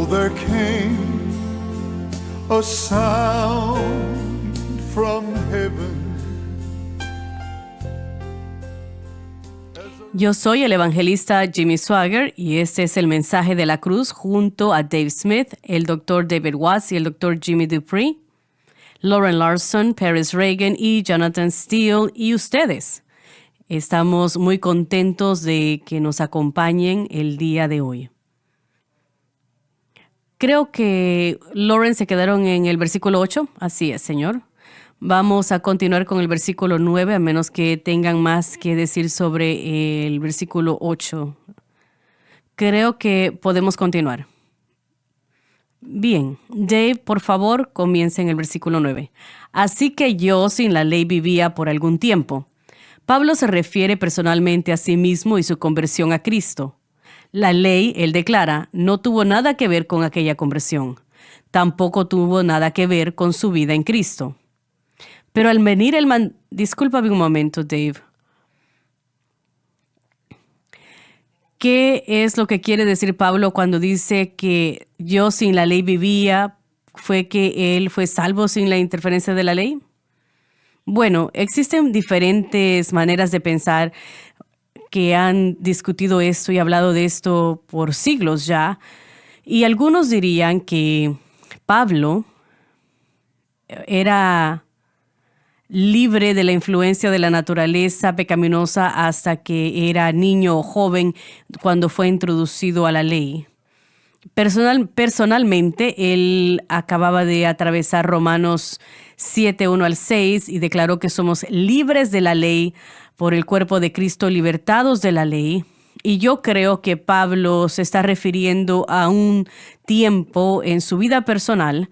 So there came a sound from heaven. Yo soy el evangelista Jimmy Swaggart y este es el mensaje de la cruz junto a Dave Smith, el Dr. David Watts y el Dr. Jimmy Dupree, Lauren Larson, Paris Reagan y Jonathan Steele y ustedes. Estamos muy contentos de que nos acompañen el día de hoy. Creo que Lauren se quedaron en el versículo 8. Así es, señor. Vamos a continuar con el versículo 9, a menos que tengan más que decir sobre el versículo 8. Creo que podemos continuar. Bien, Dave, por favor, comience en el versículo 9. Así que yo sin la ley vivía por algún tiempo. Pablo se refiere personalmente a sí mismo y su conversión a Cristo. La ley, él declara, no tuvo nada que ver con aquella conversión. Tampoco tuvo nada que ver con su vida en Cristo. Pero al venir Discúlpame un momento, Dave. ¿Qué es lo que quiere decir Pablo cuando dice que yo sin la ley vivía? ¿Fue que él fue salvo sin la interferencia de la ley? Bueno, existen diferentes maneras de pensar que han discutido esto y hablado de esto por siglos ya. Y algunos dirían que Pablo era libre de la influencia de la naturaleza pecaminosa hasta que era niño o joven cuando fue introducido a la ley. Personalmente, él acababa de atravesar Romanos 7, 1 al 6 y declaró que somos libres de la ley por el cuerpo de Cristo, libertados de la ley. Y yo creo que Pablo se está refiriendo a un tiempo en su vida personal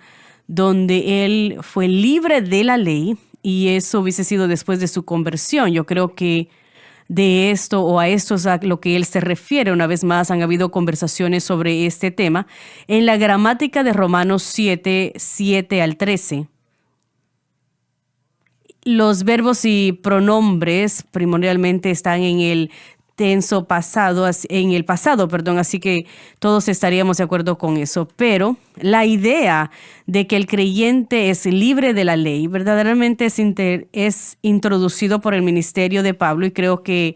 donde él fue libre de la ley. Y eso hubiese sido después de su conversión. Yo creo que de esto o a esto es a lo que él se refiere. Una vez más, han habido conversaciones sobre este tema en la gramática de Romanos 7, 7 al 13. Los verbos y pronombres primordialmente están en el tenso pasado, en el pasado, así que todos estaríamos de acuerdo con eso. Pero la idea de que el creyente es libre de la ley verdaderamente es introducido por el ministerio de Pablo, y creo que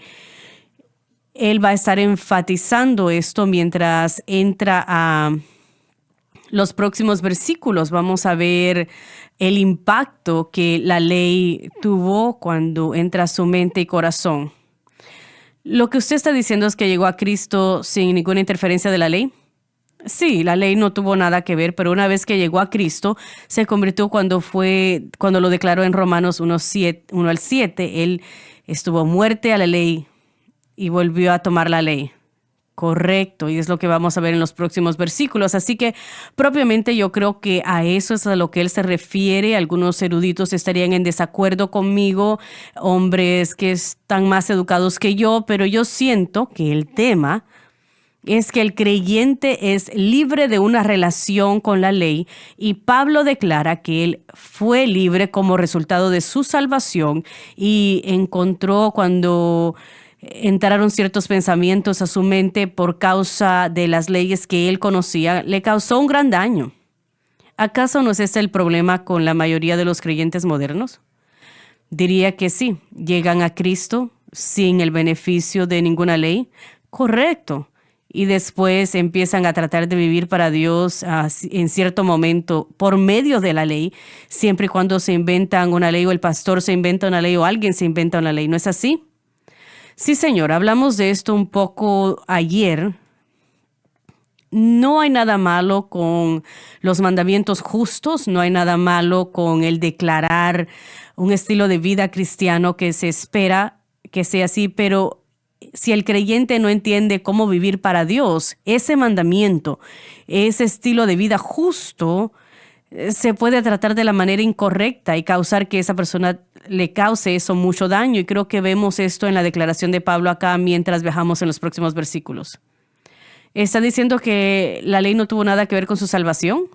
él va a estar enfatizando esto mientras entra a los próximos versículos. Vamos a ver el impacto que la ley tuvo cuando entra a su mente y corazón. Lo que usted está diciendo es que llegó a Cristo sin ninguna interferencia de la ley. Sí, la ley no tuvo nada que ver, pero una vez que llegó a Cristo, se convirtió cuando lo declaró en Romanos 1 al 7. Él estuvo muerte a la ley y volvió a tomar la ley. Correcto, y es lo que vamos a ver en los próximos versículos. Así que propiamente yo creo que a eso es a lo que él se refiere. Algunos eruditos estarían en desacuerdo conmigo, hombres que están más educados que yo, pero yo siento que el tema es que el creyente es libre de una relación con la ley, y Pablo declara que él fue libre como resultado de su salvación y encontró cuando entraron ciertos pensamientos a su mente por causa de las leyes que él conocía, le causó un gran daño. ¿Acaso no es este el problema con la mayoría de los creyentes modernos? Diría que sí. Llegan a Cristo sin el beneficio de ninguna ley. Correcto. Y después empiezan a tratar de vivir para Dios en cierto momento por medio de la ley, siempre y cuando se inventan una ley, o el pastor se inventa una ley, o alguien se inventa una ley. ¿No es así? Sí, señor. Hablamos de esto un poco ayer. No hay nada malo con los mandamientos justos, no hay nada malo con el declarar un estilo de vida cristiano que se espera que sea así, pero si el creyente no entiende cómo vivir para Dios, ese mandamiento, ese estilo de vida justo, se puede tratar de la manera incorrecta y causar que esa persona le cause eso mucho daño. Y creo que vemos esto en la declaración de Pablo acá mientras viajamos en los próximos versículos. ¿Está diciendo que la ley no tuvo nada que ver con su salvación?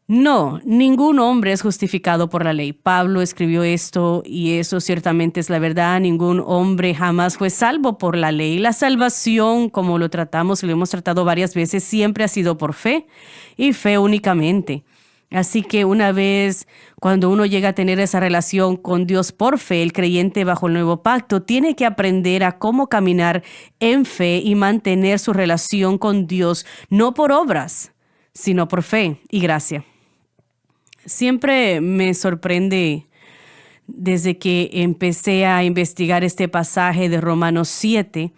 No, ningún hombre es justificado por la ley. Pablo escribió esto y eso ciertamente es la verdad. Ningún hombre jamás fue salvo por la ley. La salvación, como lo tratamos y lo hemos tratado varias veces, siempre ha sido por fe y fe únicamente. Así que una vez cuando uno llega a tener esa relación con Dios por fe, el creyente bajo el nuevo pacto tiene que aprender a cómo caminar en fe y mantener su relación con Dios, no por obras, sino por fe y gracia. Siempre me sorprende desde que empecé a investigar este pasaje de Romanos 7,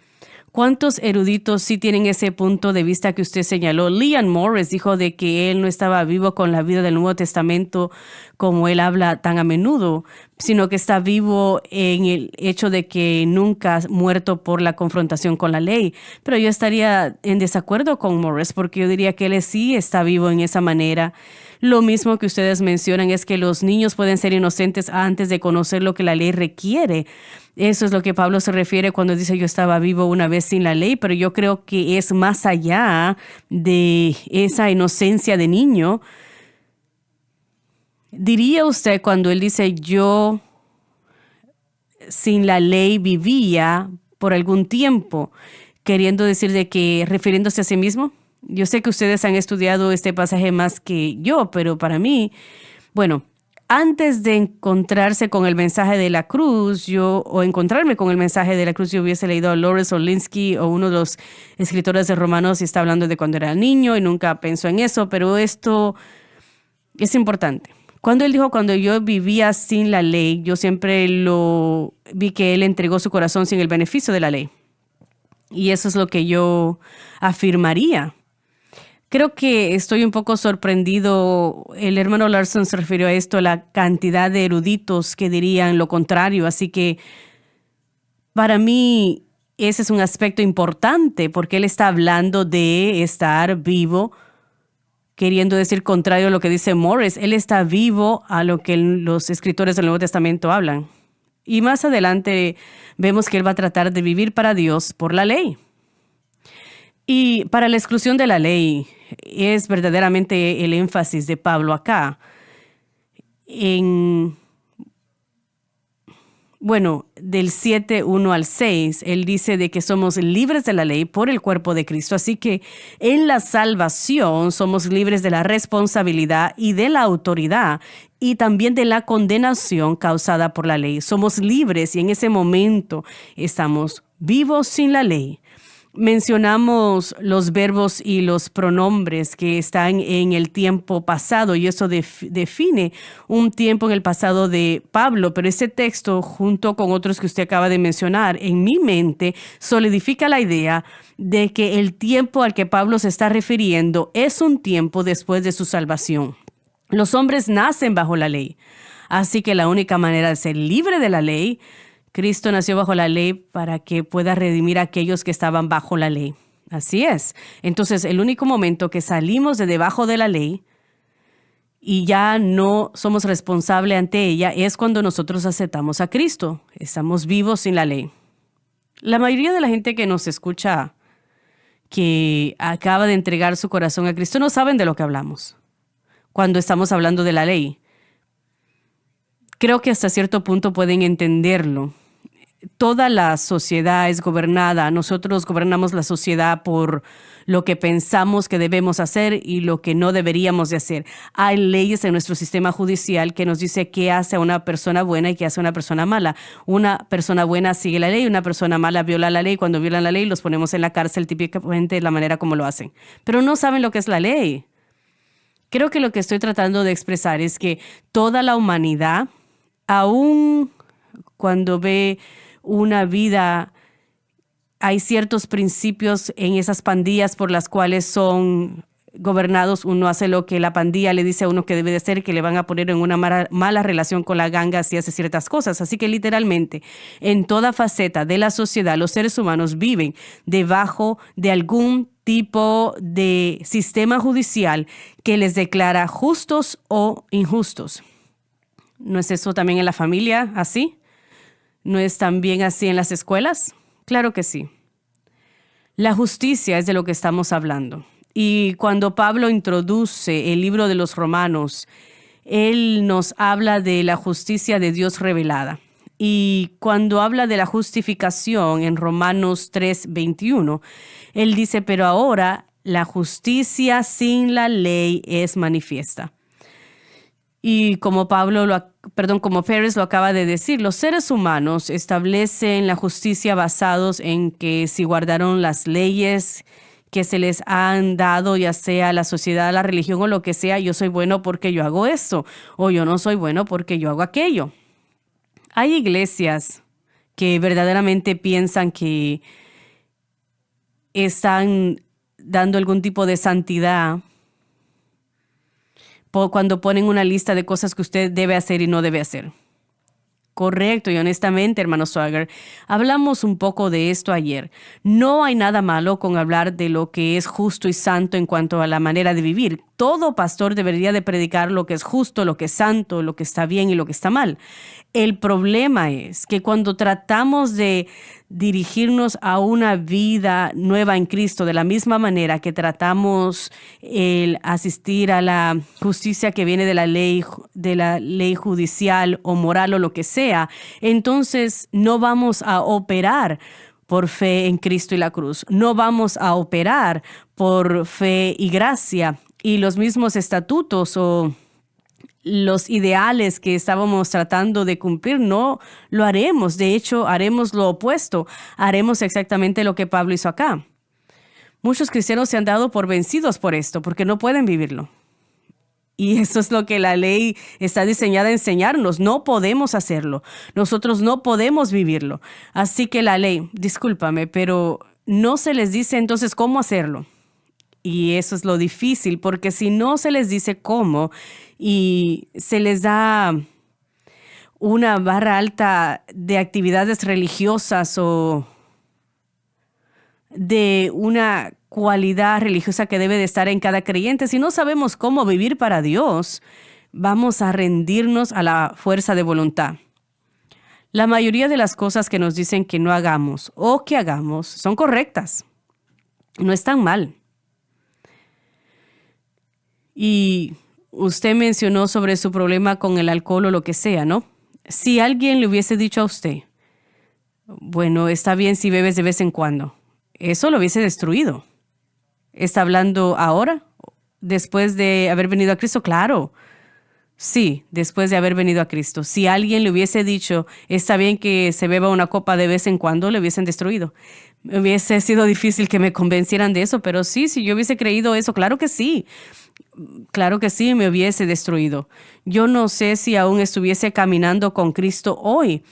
¿cuántos eruditos sí tienen ese punto de vista que usted señaló? Leon Morris dijo de que él no estaba vivo con la vida del Nuevo Testamento como él habla tan a menudo, sino que está vivo en el hecho de que nunca ha muerto por la confrontación con la ley. Pero yo estaría en desacuerdo con Morris porque yo diría que él sí está vivo en esa manera. Lo mismo que ustedes mencionan es que los niños pueden ser inocentes antes de conocer lo que la ley requiere. Eso es lo que Pablo se refiere cuando dice yo estaba vivo una vez sin la ley, pero yo creo que es más allá de esa inocencia de niño. ¿Diría usted cuando él dice yo sin la ley vivía por algún tiempo, queriendo decir de que refiriéndose a sí mismo? Yo sé que ustedes han estudiado este pasaje más que yo, pero para mí, bueno, antes de encontrarse con el mensaje de la cruz, o encontrarme con el mensaje de la cruz, yo hubiese leído a Lawrence Olinsky o uno de los escritores de Romanos y está hablando de cuando era niño y nunca pensó en eso, pero esto es importante. Cuando él dijo, cuando yo vivía sin la ley, yo siempre lo vi que él entregó su corazón sin el beneficio de la ley. Y eso es lo que yo afirmaría. Creo que estoy un poco sorprendido. El hermano Larson se refirió a esto, la cantidad de eruditos que dirían lo contrario. Así que para mí ese es un aspecto importante porque él está hablando de estar vivo, queriendo decir contrario a lo que dice Morris. Él está vivo a lo que los escritores del Nuevo Testamento hablan. Y más adelante vemos que él va a tratar de vivir para Dios por la ley. Y para la exclusión de la ley es verdaderamente el énfasis de Pablo acá. Del 7:1 al 6, él dice de que somos libres de la ley por el cuerpo de Cristo. Así que en la salvación somos libres de la responsabilidad y de la autoridad y también de la condenación causada por la ley. Somos libres y en ese momento estamos vivos sin la ley. Mencionamos los verbos y los pronombres que están en el tiempo pasado y eso define un tiempo en el pasado de Pablo, pero ese texto, junto con otros que usted acaba de mencionar, en mi mente solidifica la idea de que el tiempo al que Pablo se está refiriendo es un tiempo después de su salvación. Los hombres nacen bajo la ley, así que la única manera de ser libre de la ley, Cristo nació bajo la ley para que pueda redimir a aquellos que estaban bajo la ley. Así es. Entonces, el único momento que salimos de debajo de la ley y ya no somos responsables ante ella es cuando nosotros aceptamos a Cristo. Estamos vivos sin la ley. La mayoría de la gente que nos escucha, que acaba de entregar su corazón a Cristo, no saben de lo que hablamos cuando estamos hablando de la ley. Creo que hasta cierto punto pueden entenderlo. Toda la sociedad es gobernada. Nosotros gobernamos la sociedad por lo que pensamos que debemos hacer y lo que no deberíamos de hacer. Hay leyes en nuestro sistema judicial que nos dice qué hace a una persona buena y qué hace a una persona mala. Una persona buena sigue la ley, una persona mala viola la ley. Cuando violan la ley los ponemos en la cárcel típicamente de la manera como lo hacen. Pero no saben lo que es la ley. Creo que lo que estoy tratando de expresar es que toda la humanidad, aún cuando ve una vida, hay ciertos principios en esas pandillas por las cuales son gobernados. Uno hace lo que la pandilla le dice a uno que debe de hacer, que le van a poner en una mala relación con la ganga si hace ciertas cosas. Así que literalmente en toda faceta de la sociedad los seres humanos viven debajo de algún tipo de sistema judicial que les declara justos o injustos. ¿No es eso también en la familia así? ¿No es también así en las escuelas? Claro que sí. La justicia es de lo que estamos hablando. Y cuando Pablo introduce el libro de los Romanos, él nos habla de la justicia de Dios revelada. Y cuando habla de la justificación en Romanos 3:21, él dice, pero ahora la justicia sin la ley es manifiesta. Y como como Pérez lo acaba de decir, los seres humanos establecen la justicia basados en que si guardaron las leyes que se les han dado, ya sea la sociedad, la religión o lo que sea, yo soy bueno porque yo hago esto, o yo no soy bueno porque yo hago aquello. Hay iglesias que verdaderamente piensan que están dando algún tipo de santidad cuando ponen una lista de cosas que usted debe hacer y no debe hacer. Correcto, y honestamente, hermano Swagger, hablamos un poco de esto ayer. No hay nada malo con hablar de lo que es justo y santo en cuanto a la manera de vivir. Todo pastor debería de predicar lo que es justo, lo que es santo, lo que está bien y lo que está mal. El problema es que cuando tratamos de dirigirnos a una vida nueva en Cristo de la misma manera que tratamos el asistir a la justicia que viene de la ley judicial o moral o lo que sea, entonces no vamos a operar por fe en Cristo y la cruz. No vamos a operar por fe y gracia y los mismos estatutos o los ideales que estábamos tratando de cumplir, no lo haremos. De hecho, haremos lo opuesto. Haremos exactamente lo que Pablo hizo acá. Muchos cristianos se han dado por vencidos por esto, porque no pueden vivirlo. Y eso es lo que la ley está diseñada a enseñarnos. No podemos hacerlo. Nosotros no podemos vivirlo. Así que la ley, discúlpame, pero no se les dice entonces cómo hacerlo. Y eso es lo difícil, porque si no se les dice cómo y se les da una barra alta de actividades religiosas o de una cualidad religiosa que debe de estar en cada creyente, si no sabemos cómo vivir para Dios, vamos a rendirnos a la fuerza de voluntad. La mayoría de las cosas que nos dicen que no hagamos o que hagamos son correctas. No están mal. Y usted mencionó sobre su problema con el alcohol o lo que sea, ¿no? Si alguien le hubiese dicho a usted, bueno, está bien si bebes de vez en cuando, eso lo hubiese destruido. ¿Está hablando ahora? ¿Después de haber venido a Cristo? Claro. Sí, después de haber venido a Cristo. Si alguien le hubiese dicho, está bien que se beba una copa de vez en cuando, le hubiesen destruido. Me hubiese sido difícil que me convencieran de eso, pero sí, si yo hubiese creído eso, claro que sí. Claro que sí, me hubiese destruido. Yo no sé si aún estuviese caminando con Cristo hoy,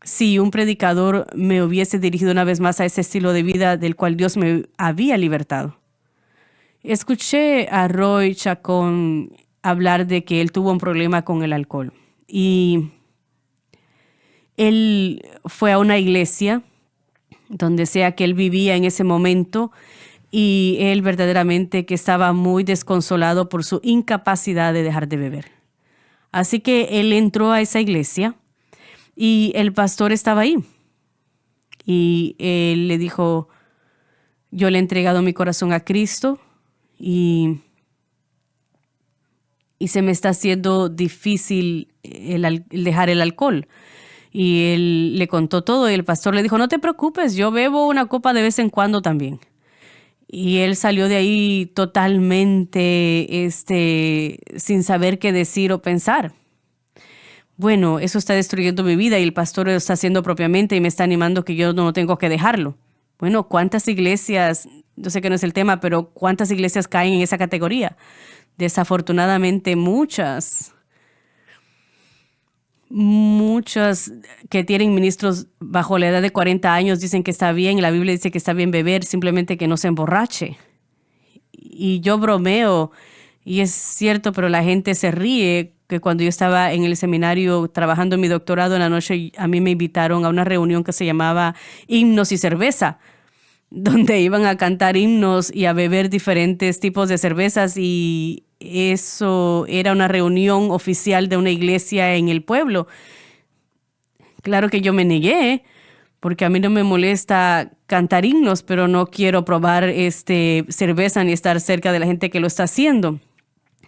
si un predicador me hubiese dirigido una vez más a ese estilo de vida del cual Dios me había libertado. Escuché a Roy Chacón hablar de que él tuvo un problema con el alcohol y él fue a una iglesia donde sea que él vivía en ese momento y él verdaderamente que estaba muy desconsolado por su incapacidad de dejar de beber. Así que él entró a esa iglesia y el pastor estaba ahí y él le dijo, yo le he entregado mi corazón a Cristo y se me está haciendo difícil el dejar el alcohol. Y él le contó todo y el pastor le dijo, no te preocupes, yo bebo una copa de vez en cuando también. Y él salió de ahí totalmente sin saber qué decir o pensar. Bueno, eso está destruyendo mi vida y el pastor lo está haciendo propiamente y me está animando que yo no tengo que dejarlo. Bueno, ¿cuántas iglesias, yo sé que no es el tema, pero cuántas iglesias caen en esa categoría? Desafortunadamente muchas que tienen ministros bajo la edad de 40 años dicen que está bien, la Biblia dice que está bien beber, simplemente que no se emborrache. Y yo bromeo, y es cierto, pero la gente se ríe, que cuando yo estaba en el seminario trabajando en mi doctorado en la noche, a mí me invitaron a una reunión que se llamaba Himnos y Cerveza, donde iban a cantar himnos y a beber diferentes tipos de cervezas y eso era una reunión oficial de una iglesia en el pueblo. Claro que yo me negué, porque a mí no me molesta cantar himnos, pero no quiero probar cerveza ni estar cerca de la gente que lo está haciendo.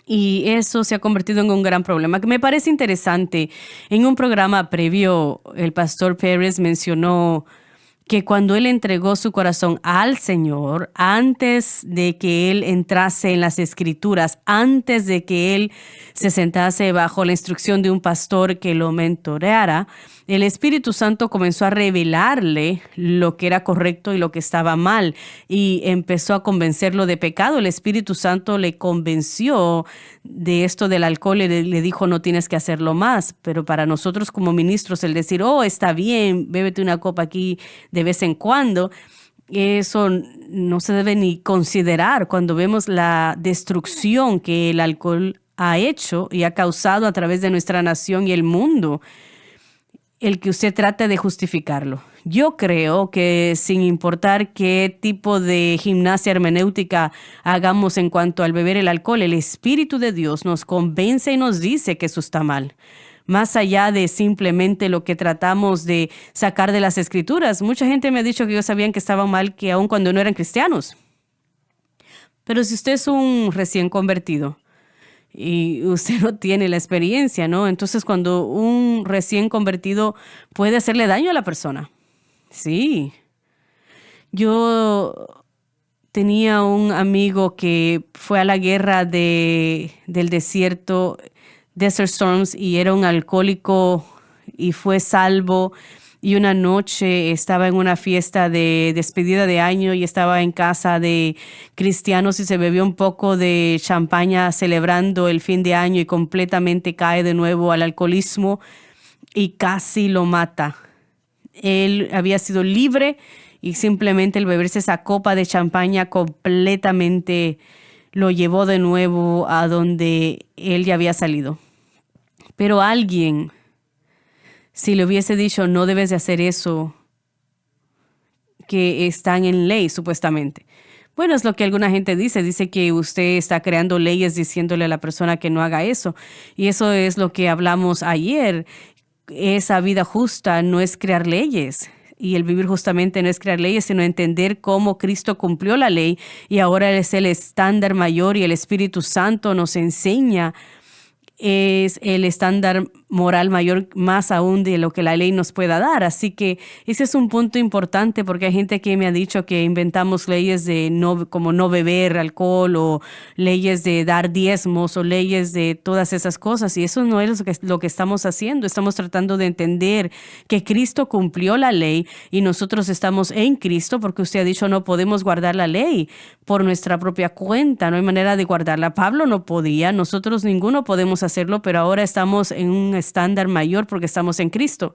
Y eso se ha convertido en un gran problema, que me parece interesante. En un programa previo, el pastor Pérez mencionó que cuando él entregó su corazón al Señor, antes de que él entrase en las Escrituras, antes de que él se sentase bajo la instrucción de un pastor que lo mentoreara, el Espíritu Santo comenzó a revelarle lo que era correcto y lo que estaba mal, y empezó a convencerlo de pecado. El Espíritu Santo le convenció de esto del alcohol y le dijo, no tienes que hacerlo más. Pero para nosotros como ministros, el decir, oh, está bien, bébete una copa aquí de vez en cuando, eso no se debe ni considerar cuando vemos la destrucción que el alcohol ha hecho y ha causado a través de nuestra nación y el mundo, el que usted trate de justificarlo. Yo creo que sin importar qué tipo de gimnasia hermenéutica hagamos en cuanto al beber el alcohol, el Espíritu de Dios nos convence y nos dice que eso está mal. Más allá de simplemente lo que tratamos de sacar de las Escrituras. Mucha gente me ha dicho que ellos sabían que estaban mal que aun cuando no eran cristianos. Pero si usted es un recién convertido y usted no tiene la experiencia, ¿no? Entonces cuando un recién convertido puede hacerle daño a la persona. Sí. Yo tenía un amigo que fue a la guerra del desierto, Desert Storms, y era un alcohólico y fue salvo. Y una noche estaba en una fiesta de despedida de año y estaba en casa de cristianos y se bebió un poco de champaña celebrando el fin de año y completamente cae de nuevo al alcoholismo y casi lo mata. Él había sido libre y simplemente el beberse esa copa de champaña completamente lo llevó de nuevo a donde él ya había salido. Pero alguien, si le hubiese dicho, no debes de hacer eso, que están en ley, supuestamente. Bueno, es lo que alguna gente dice que usted está creando leyes diciéndole a la persona que no haga eso. Y eso es lo que hablamos ayer. Esa vida justa no es crear leyes. Y el vivir justamente no es crear leyes, sino entender cómo Cristo cumplió la ley y ahora es el estándar mayor y el Espíritu Santo nos enseña. Es el estándar moral mayor más aún de lo que la ley nos pueda dar. Así que ese es un punto importante porque hay gente que me ha dicho que inventamos leyes de como no beber alcohol o leyes de dar diezmos o leyes de todas esas cosas, y eso no es lo que estamos haciendo. Estamos tratando de entender que Cristo cumplió la ley y nosotros estamos en Cristo, porque usted ha dicho no podemos guardar la ley por nuestra propia cuenta, no hay manera de guardarla. Pablo no podía, nosotros ninguno podemos hacerlo, pero ahora estamos en un estándar mayor porque estamos en Cristo.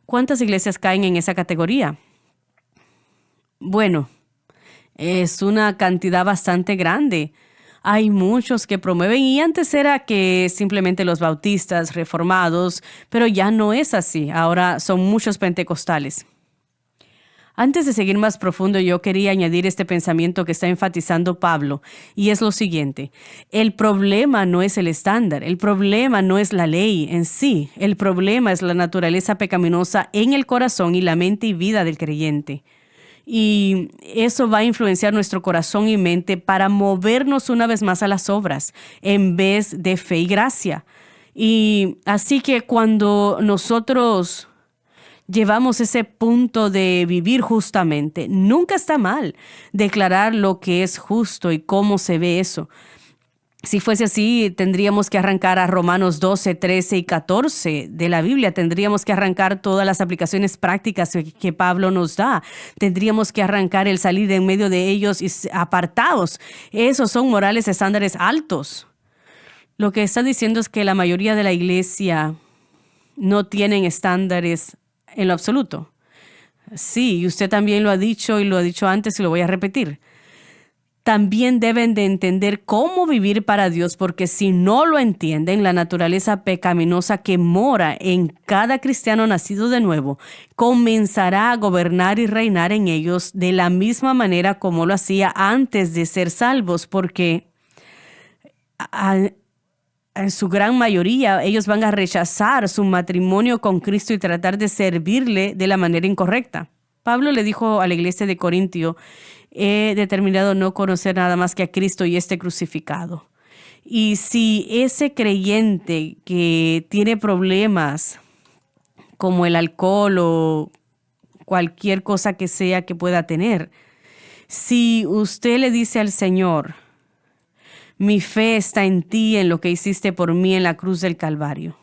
¿Cuántas iglesias caen en esa categoría? Bueno, es una cantidad bastante grande. Hay muchos que promueven, y antes era que simplemente los bautistas, reformados, pero ya no es así. Ahora son muchos pentecostales. Antes de seguir más profundo, yo quería añadir este pensamiento que está enfatizando Pablo, y es lo siguiente. El problema no es el estándar, el problema no es la ley en sí, el problema es la naturaleza pecaminosa en el corazón y la mente y vida del creyente. Y eso va a influenciar nuestro corazón y mente para movernos una vez más a las obras, en vez de fe y gracia. Y así que cuando nosotros llevamos ese punto de vivir justamente, nunca está mal declarar lo que es justo y cómo se ve eso. Si fuese así, tendríamos que arrancar a Romanos 12, 13 y 14 de la Biblia. Tendríamos que arrancar todas las aplicaciones prácticas que Pablo nos da. Tendríamos que arrancar el salir de en medio de ellos y apartados. Esos son morales estándares altos. Lo que está diciendo es que la mayoría de la iglesia no tienen estándares en lo absoluto. Sí, y usted también lo ha dicho y lo ha dicho antes y lo voy a repetir. También deben de entender cómo vivir para Dios, porque si no lo entienden, la naturaleza pecaminosa que mora en cada cristiano nacido de nuevo comenzará a gobernar y reinar en ellos de la misma manera como lo hacía antes de ser salvos, porque en su gran mayoría ellos van a rechazar su matrimonio con Cristo y tratar de servirle de la manera incorrecta. Pablo le dijo a la iglesia de Corintio, he determinado no conocer nada más que a Cristo y este crucificado. Y si ese creyente que tiene problemas como el alcohol o cualquier cosa que sea que pueda tener, si usted le dice al Señor, mi fe está en ti, en lo que hiciste por mí en la cruz del Calvario,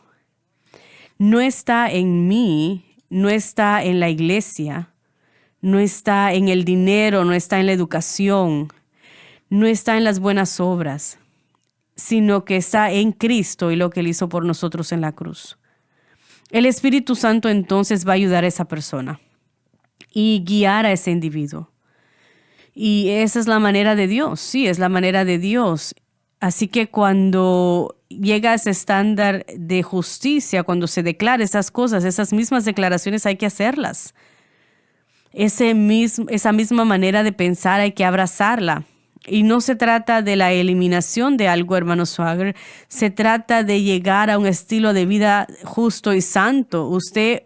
no está en mí, no está en la iglesia, no está en el dinero, no está en la educación, no está en las buenas obras, sino que está en Cristo y lo que Él hizo por nosotros en la cruz. El Espíritu Santo entonces va a ayudar a esa persona y guiar a ese individuo. Y esa es la manera de Dios, sí, es la manera de Dios. Así que cuando llega a ese estándar de justicia, cuando se declara esas cosas, esas mismas declaraciones hay que hacerlas. Esa misma manera de pensar hay que abrazarla. Y no se trata de la eliminación de algo, hermano Swagger. Se trata de llegar a un estilo de vida justo y santo. Usted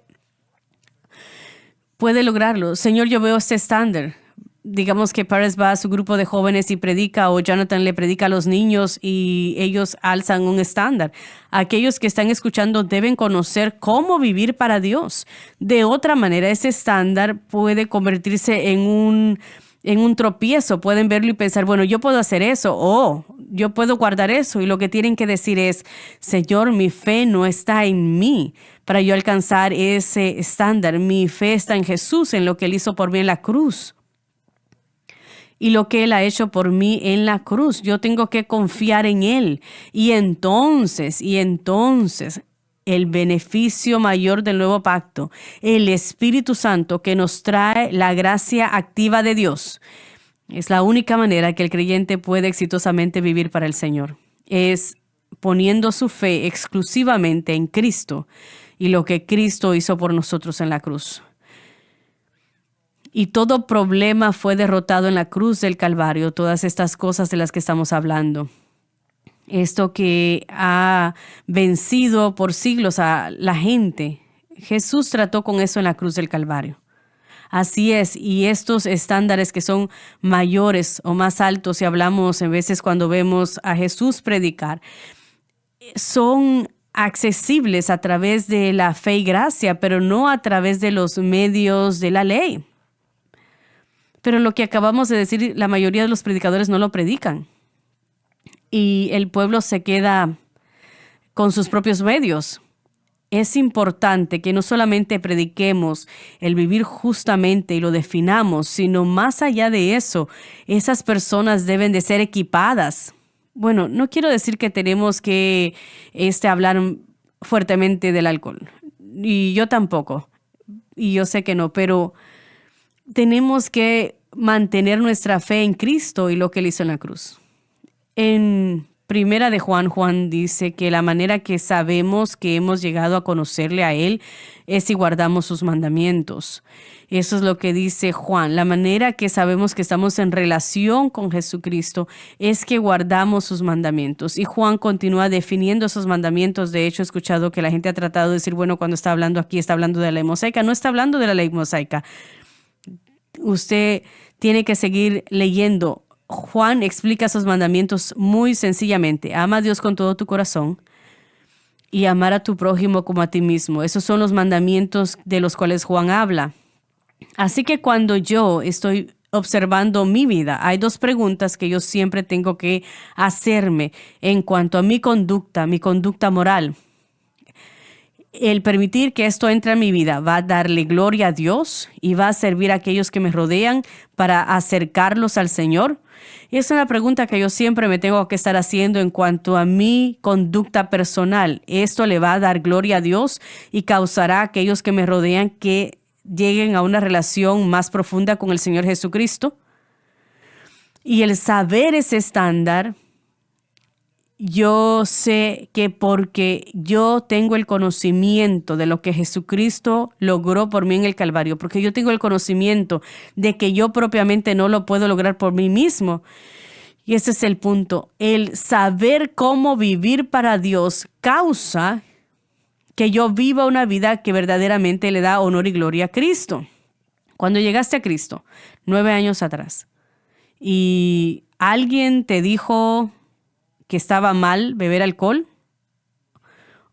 puede lograrlo. Señor, yo veo este estándar. Digamos que Paris va a su grupo de jóvenes y predica, o Jonathan le predica a los niños y ellos alzan un estándar. Aquellos que están escuchando deben conocer cómo vivir para Dios. De otra manera, ese estándar puede convertirse en un tropiezo. Pueden verlo y pensar, bueno, yo puedo hacer eso, o yo puedo guardar eso. Y lo que tienen que decir es, Señor, mi fe no está en mí para yo alcanzar ese estándar. Mi fe está en Jesús, en lo que Él hizo por mí en la cruz. Y lo que Él ha hecho por mí en la cruz. Yo tengo que confiar en Él. Y entonces, el beneficio mayor del nuevo pacto, el Espíritu Santo que nos trae la gracia activa de Dios, es la única manera que el creyente puede exitosamente vivir para el Señor. Es poniendo su fe exclusivamente en Cristo y lo que Cristo hizo por nosotros en la cruz. Y todo problema fue derrotado en la cruz del Calvario, todas estas cosas de las que estamos hablando. Esto que ha vencido por siglos a la gente, Jesús trató con eso en la cruz del Calvario. Así es, y estos estándares que son mayores o más altos, si hablamos en veces cuando vemos a Jesús predicar, son accesibles a través de la fe y gracia, pero no a través de los medios de la ley. Pero lo que acabamos de decir, la mayoría de los predicadores no lo predican. Y el pueblo se queda con sus propios medios. Es importante que no solamente prediquemos el vivir justamente y lo definamos, sino más allá de eso, esas personas deben de ser equipadas. Bueno, no quiero decir que tenemos que hablar fuertemente del alcohol. Y yo tampoco. Y yo sé que no, pero tenemos que mantener nuestra fe en Cristo y lo que Él hizo en la cruz. En Primera de Juan dice que la manera que sabemos que hemos llegado a conocerle a Él es si guardamos sus mandamientos. Eso es lo que dice Juan. La manera que sabemos que estamos en relación con Jesucristo es que guardamos sus mandamientos. Y Juan continúa definiendo esos mandamientos. De hecho, he escuchado que la gente ha tratado de decir, bueno, cuando está hablando aquí, está hablando de la ley mosaica. No está hablando de la ley mosaica. Usted tiene que seguir leyendo. Juan explica esos mandamientos muy sencillamente. Ama a Dios con todo tu corazón y amar a tu prójimo como a ti mismo. Esos son los mandamientos de los cuales Juan habla. Así que cuando yo estoy observando mi vida, hay dos preguntas que yo siempre tengo que hacerme en cuanto a mi conducta moral. El permitir que esto entre a mi vida va a darle gloria a Dios y va a servir a aquellos que me rodean para acercarlos al Señor. Y es una pregunta que yo siempre me tengo que estar haciendo en cuanto a mi conducta personal. ¿Esto le va a dar gloria a Dios y causará a aquellos que me rodean que lleguen a una relación más profunda con el Señor Jesucristo? Y el saber ese estándar, yo sé que porque yo tengo el conocimiento de lo que Jesucristo logró por mí en el Calvario, porque yo tengo el conocimiento de que yo propiamente no lo puedo lograr por mí mismo. Y ese es el punto. El saber cómo vivir para Dios causa que yo viva una vida que verdaderamente le da honor y gloria a Cristo. Cuando llegaste a Cristo, 9 años atrás, y alguien te dijo que estaba mal beber alcohol,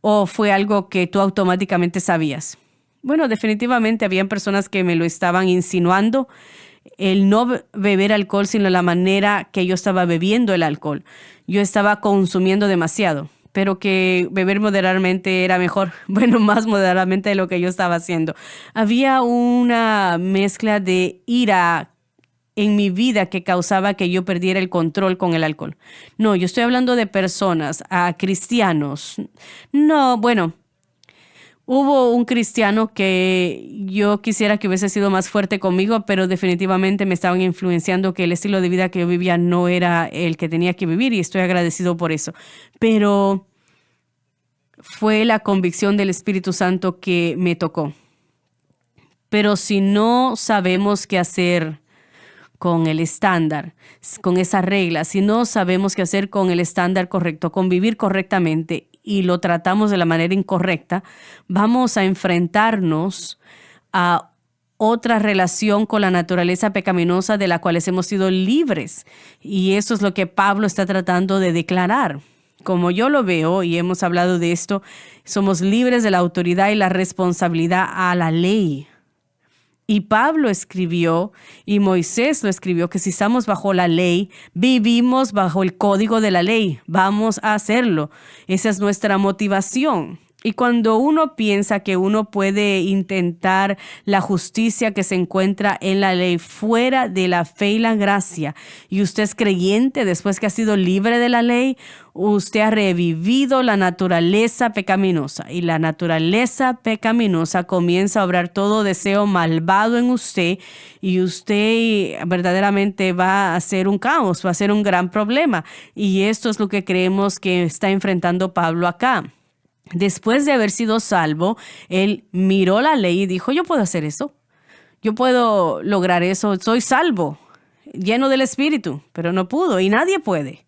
¿o fue algo que tú automáticamente sabías? Bueno, definitivamente habían personas que me lo estaban insinuando, el no beber alcohol, sino la manera que yo estaba bebiendo el alcohol. Yo estaba consumiendo demasiado, pero que beber moderadamente era mejor, bueno, más moderadamente de lo que yo estaba haciendo. Había una mezcla de ira en mi vida que causaba que yo perdiera el control con el alcohol. No, yo estoy hablando de personas, a cristianos. No, bueno, hubo un cristiano que yo quisiera que hubiese sido más fuerte conmigo, pero definitivamente me estaban influenciando que el estilo de vida que yo vivía no era el que tenía que vivir y estoy agradecido por eso. Pero fue la convicción del Espíritu Santo que me tocó. Pero si no sabemos qué hacer con el estándar, con esa regla, si no sabemos qué hacer con el estándar correcto, con vivir correctamente y lo tratamos de la manera incorrecta, vamos a enfrentarnos a otra relación con la naturaleza pecaminosa de la cual hemos sido libres. Y eso es lo que Pablo está tratando de declarar. Como yo lo veo, y hemos hablado de esto, somos libres de la autoridad y la responsabilidad a la ley. Y Pablo escribió, y Moisés lo escribió, que si estamos bajo la ley, vivimos bajo el código de la ley. Vamos a hacerlo. Esa es nuestra motivación. Y cuando uno piensa que uno puede intentar la justicia que se encuentra en la ley fuera de la fe y la gracia, y usted es creyente después que ha sido libre de la ley, usted ha revivido la naturaleza pecaminosa. Y la naturaleza pecaminosa comienza a obrar todo deseo malvado en usted, y usted verdaderamente va a hacer un caos, va a ser un gran problema. Y esto es lo que creemos que está enfrentando Pablo acá. Después de haber sido salvo, él miró la ley y dijo, yo puedo hacer eso, yo puedo lograr eso, soy salvo, lleno del Espíritu, pero no pudo y nadie puede.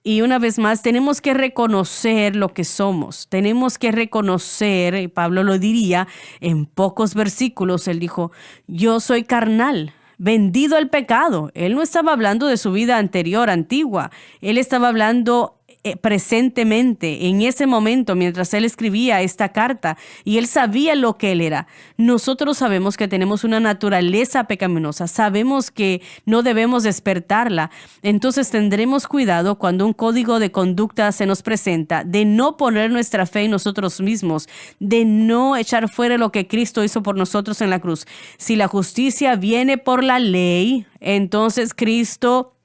Y una vez más, tenemos que reconocer lo que somos, tenemos que reconocer, y Pablo lo diría en pocos versículos, él dijo, yo soy carnal, vendido al pecado. Él no estaba hablando de su vida anterior, antigua, él estaba hablando presentemente, en ese momento, mientras él escribía esta carta, y él sabía lo que él era. Nosotros sabemos que tenemos una naturaleza pecaminosa, sabemos que no debemos despertarla, entonces tendremos cuidado cuando un código de conducta se nos presenta, de no poner nuestra fe en nosotros mismos, de no echar fuera lo que Cristo hizo por nosotros en la cruz. Si la justicia viene por la ley, entonces Cristo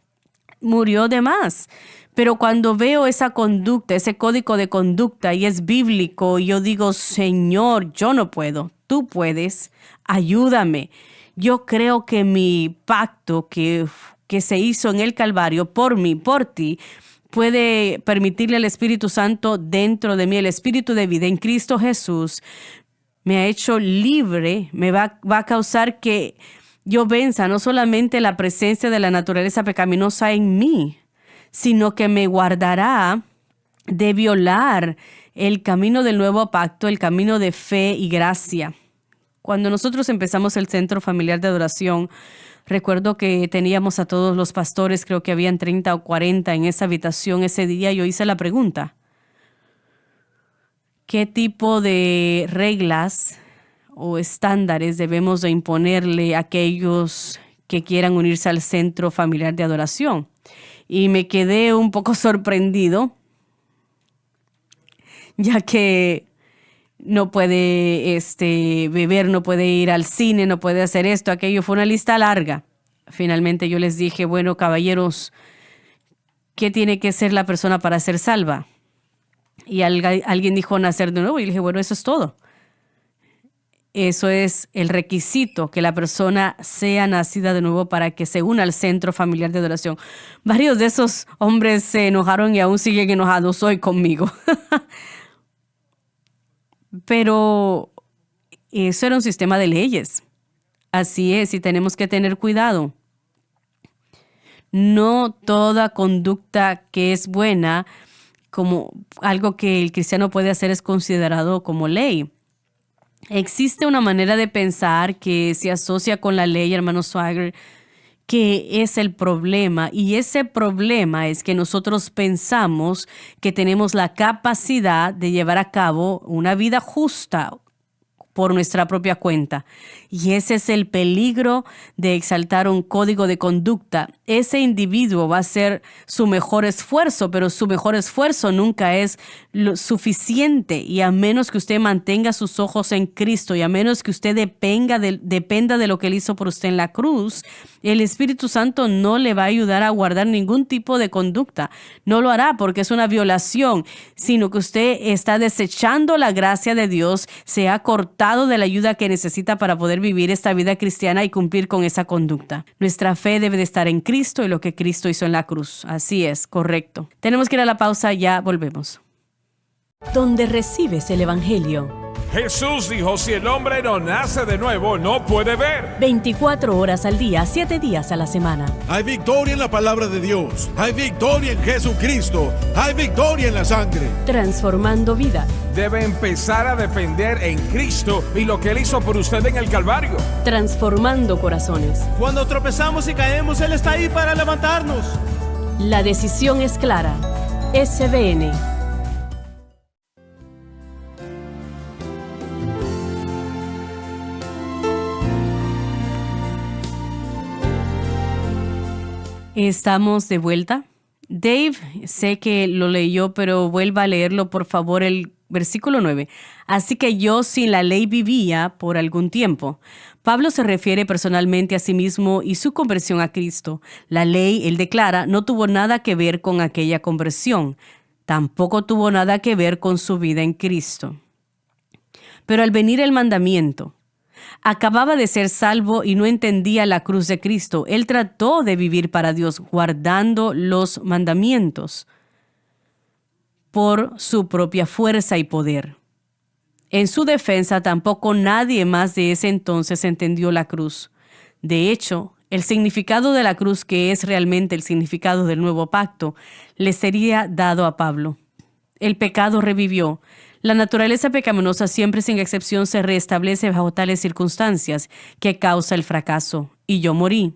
murió de más. Pero cuando veo esa conducta, ese código de conducta y es bíblico, yo digo, Señor, yo no puedo, tú puedes, ayúdame. Yo creo que mi pacto que se hizo en el Calvario por mí, por ti, puede permitirle al Espíritu Santo dentro de mí, el Espíritu de vida en Cristo Jesús, me ha hecho libre, me va a causar que yo venza no solamente la presencia de la naturaleza pecaminosa en mí, sino que me guardará de violar el camino del nuevo pacto, el camino de fe y gracia. Cuando nosotros empezamos el Centro Familiar de Adoración, recuerdo que teníamos a todos los pastores, creo que habían 30 o 40 en esa habitación ese día. Yo hice la pregunta, ¿qué tipo de reglas o estándares debemos de imponerle a aquellos que quieran unirse al Centro Familiar de Adoración? Y me quedé un poco sorprendido, ya que no puede beber, no puede ir al cine, no puede hacer esto, aquello. Fue una lista larga. Finalmente yo les dije, bueno, caballeros, ¿qué tiene que ser la persona para ser salva? Y alguien dijo nacer de nuevo. Y le dije, bueno, eso es todo. Eso es el requisito, que la persona sea nacida de nuevo para que se una al Centro Familiar de Adoración. Varios de esos hombres se enojaron y aún siguen enojados hoy conmigo. Pero eso era un sistema de leyes. Así es, y tenemos que tener cuidado. No toda conducta que es buena, como algo que el cristiano puede hacer, es considerado como ley. Existe una manera de pensar que se asocia con la ley, hermano Swagger, que es el problema. Y ese problema es que nosotros pensamos que tenemos la capacidad de llevar a cabo una vida justa por nuestra propia cuenta. Y ese es el peligro de exaltar un código de conducta. Ese individuo va a hacer su mejor esfuerzo, pero su mejor esfuerzo nunca es lo suficiente. Y a menos que usted mantenga sus ojos en Cristo y a menos que usted dependa de lo que Él hizo por usted en la cruz, el Espíritu Santo no le va a ayudar a guardar ningún tipo de conducta. No lo hará porque es una violación, sino que usted está desechando la gracia de Dios, se ha cortado de la ayuda que necesita para poder vivir esta vida cristiana y cumplir con esa conducta. Nuestra fe debe de estar en Cristo y lo que Cristo hizo en la cruz. Así es, correcto. Tenemos que ir a la pausa, ya volvemos. Donde recibes el Evangelio. Jesús dijo, si el hombre no nace de nuevo, no puede ver. 24 horas al día, 7 días a la semana. Hay victoria en la palabra de Dios. Hay victoria en Jesucristo. Hay victoria en la sangre. Transformando vida. Debe empezar a depender en Cristo y lo que Él hizo por usted en el Calvario. Transformando corazones. Cuando tropezamos y caemos, Él está ahí para levantarnos. La decisión es clara. SBN. Estamos de vuelta. Dave, sé que lo leyó, pero vuelva a leerlo, por favor, el versículo 9. Así que yo sin la ley vivía por algún tiempo. Pablo se refiere personalmente a sí mismo y su conversión a Cristo. La ley, él declara, no tuvo nada que ver con aquella conversión. Tampoco tuvo nada que ver con su vida en Cristo. Pero al venir el mandamiento, acababa de ser salvo y no entendía la cruz de Cristo. Él trató de vivir para Dios guardando los mandamientos por su propia fuerza y poder. En su defensa, tampoco nadie más de ese entonces entendió la cruz. De hecho, el significado de la cruz, que es realmente el significado del nuevo pacto, le sería dado a Pablo. El pecado revivió. La naturaleza pecaminosa siempre sin excepción se restablece bajo tales circunstancias que causa el fracaso. Y yo morí.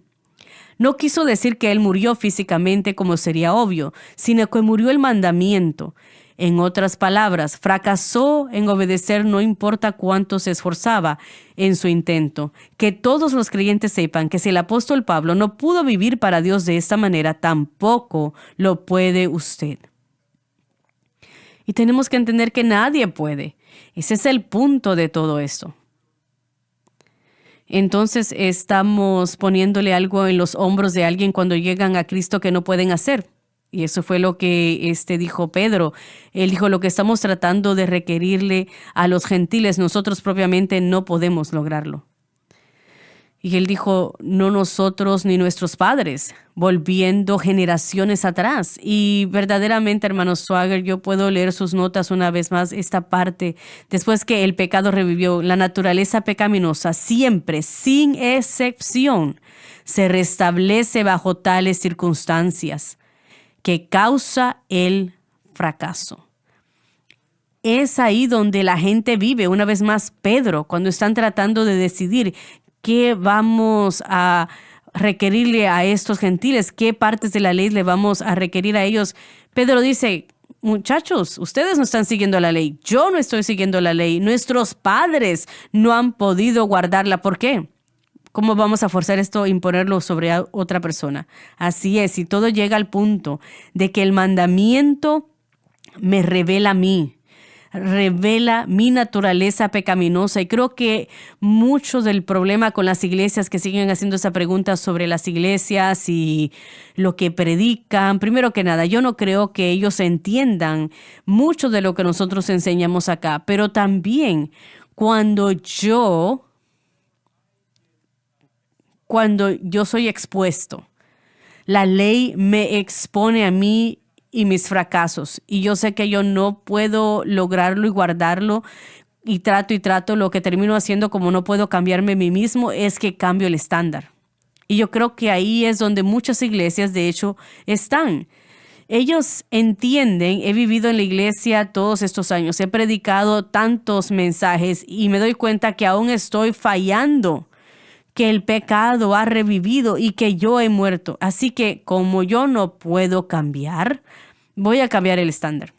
No quiso decir que él murió físicamente como sería obvio, sino que murió el mandamiento. En otras palabras, fracasó en obedecer no importa cuánto se esforzaba en su intento. Que todos los creyentes sepan que si el apóstol Pablo no pudo vivir para Dios de esta manera, tampoco lo puede usted. Y tenemos que entender que nadie puede. Ese es el punto de todo esto. Entonces estamos poniéndole algo en los hombros de alguien cuando llegan a Cristo que no pueden hacer. Y eso fue lo que dijo Pedro. Él dijo, lo que estamos tratando de requerirle a los gentiles, nosotros propiamente no podemos lograrlo. Y él dijo, no nosotros ni nuestros padres, volviendo generaciones atrás. Y verdaderamente, hermano Swagger, yo puedo leer sus notas una vez más, esta parte. Después que el pecado revivió, la naturaleza pecaminosa siempre, sin excepción, se restablece bajo tales circunstancias que causa el fracaso. Es ahí donde la gente vive, una vez más, Pedro, cuando están tratando de decidir ¿qué vamos a requerirle a estos gentiles? ¿Qué partes de la ley le vamos a requerir a ellos? Pedro dice, muchachos, ustedes no están siguiendo la ley. Yo no estoy siguiendo la ley. Nuestros padres no han podido guardarla. ¿Por qué? ¿Cómo vamos a forzar esto e imponerlo sobre otra persona? Así es, y todo llega al punto de que el mandamiento me revela a mí. Revela mi naturaleza pecaminosa y creo que mucho del problema con las iglesias que siguen haciendo esa pregunta sobre las iglesias y lo que predican, primero que nada, yo no creo que ellos entiendan mucho de lo que nosotros enseñamos acá, pero también cuando yo soy expuesto, la ley me expone a mí y mis fracasos. Y yo sé que yo no puedo lograrlo y guardarlo y trato. Lo que termino haciendo, como no puedo cambiarme a mí mismo, es que cambio el estándar. Y yo creo que ahí es donde muchas iglesias, de hecho, están. Ellos entienden, he vivido en la iglesia todos estos años, he predicado tantos mensajes y me doy cuenta que aún estoy fallando, que el pecado ha revivido y que yo he muerto. Así que como yo no puedo cambiar, voy a cambiar el estándar.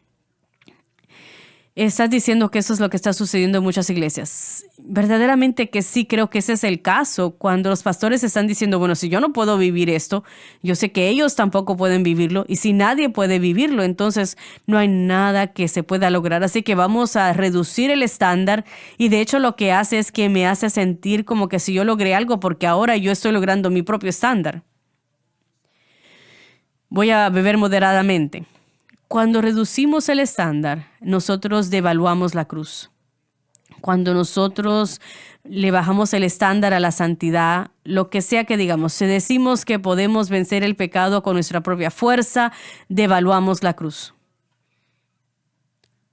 Estás diciendo que eso es lo que está sucediendo en muchas iglesias. Verdaderamente que sí, creo que ese es el caso. Cuando los pastores están diciendo, bueno, si yo no puedo vivir esto, yo sé que ellos tampoco pueden vivirlo. Y si nadie puede vivirlo, entonces no hay nada que se pueda lograr. Así que vamos a reducir el estándar. Y de hecho lo que hace es que me hace sentir como que si yo logré algo, porque ahora yo estoy logrando mi propio estándar. Voy a beber moderadamente. Cuando reducimos el estándar, nosotros devaluamos la cruz. Cuando nosotros le bajamos el estándar a la santidad, lo que sea que digamos, si decimos que podemos vencer el pecado con nuestra propia fuerza, devaluamos la cruz.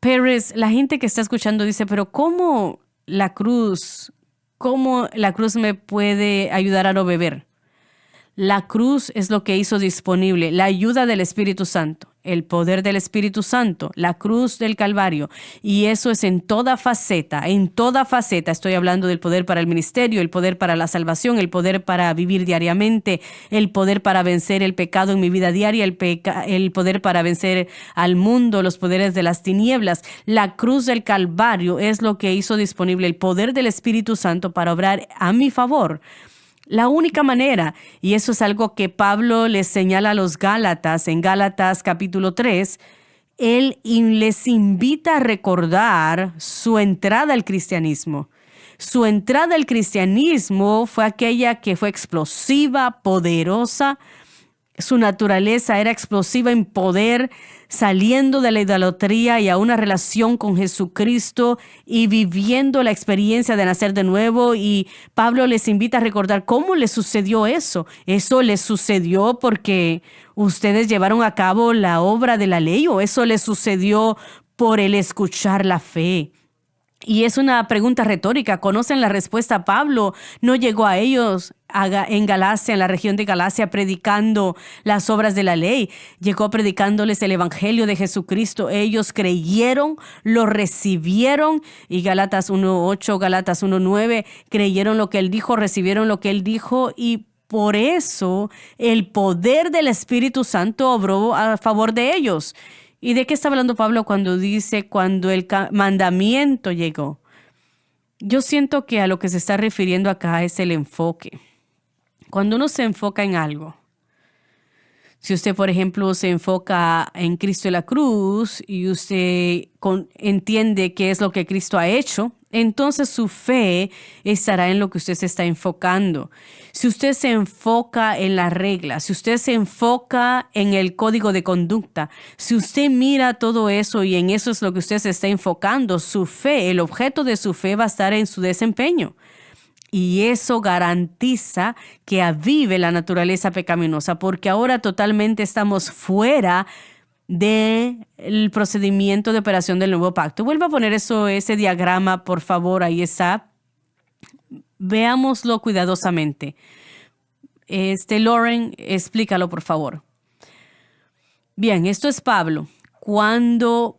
Pérez, la gente que está escuchando dice, pero ¿cómo la cruz me puede ayudar a no beber? La cruz es lo que hizo disponible, la ayuda del Espíritu Santo, el poder del Espíritu Santo, la cruz del Calvario. Y eso es en toda faceta. Estoy hablando del poder para el ministerio, el poder para la salvación, el poder para vivir diariamente, el poder para vencer el pecado en mi vida diaria, el poder para vencer al mundo, los poderes de las tinieblas. La cruz del Calvario es lo que hizo disponible el poder del Espíritu Santo para obrar a mi favor. La única manera, y eso es algo que Pablo les señala a los Gálatas en Gálatas capítulo 3, él les invita a recordar su entrada al cristianismo. Su entrada al cristianismo fue aquella que fue explosiva, poderosa. Su naturaleza era explosiva en poder, saliendo de la idolatría y a una relación con Jesucristo y viviendo la experiencia de nacer de nuevo. Y Pablo les invita a recordar cómo les sucedió eso. Eso les sucedió porque ustedes llevaron a cabo la obra de la ley, o eso les sucedió por el escuchar la fe. Y es una pregunta retórica. ¿Conocen la respuesta? Pablo no llegó a ellos en Galacia, en la región de Galacia, predicando las obras de la ley. Llegó predicándoles el evangelio de Jesucristo. Ellos creyeron, lo recibieron. Y Gálatas 1:8, Gálatas 1:9, creyeron lo que él dijo, recibieron lo que él dijo, y por eso el poder del Espíritu Santo obró a favor de ellos. ¿Y de qué está hablando Pablo cuando dice cuando el mandamiento llegó? Yo siento que a lo que se está refiriendo acá es el enfoque. Cuando uno se enfoca en algo, si usted, por ejemplo, se enfoca en Cristo y la cruz y usted entiende qué es lo que Cristo ha hecho, entonces su fe estará en lo que usted se está enfocando. Si usted se enfoca en las reglas, si usted se enfoca en el código de conducta, si usted mira todo eso y en eso es lo que usted se está enfocando, su fe, el objeto de su fe va a estar en su desempeño. Y eso garantiza que avive la naturaleza pecaminosa, porque ahora totalmente estamos fuera del procedimiento de operación del nuevo pacto. Vuelva a poner ese diagrama, por favor, ahí está. Veámoslo cuidadosamente. Lauren, explícalo, por favor. Bien, esto es Pablo.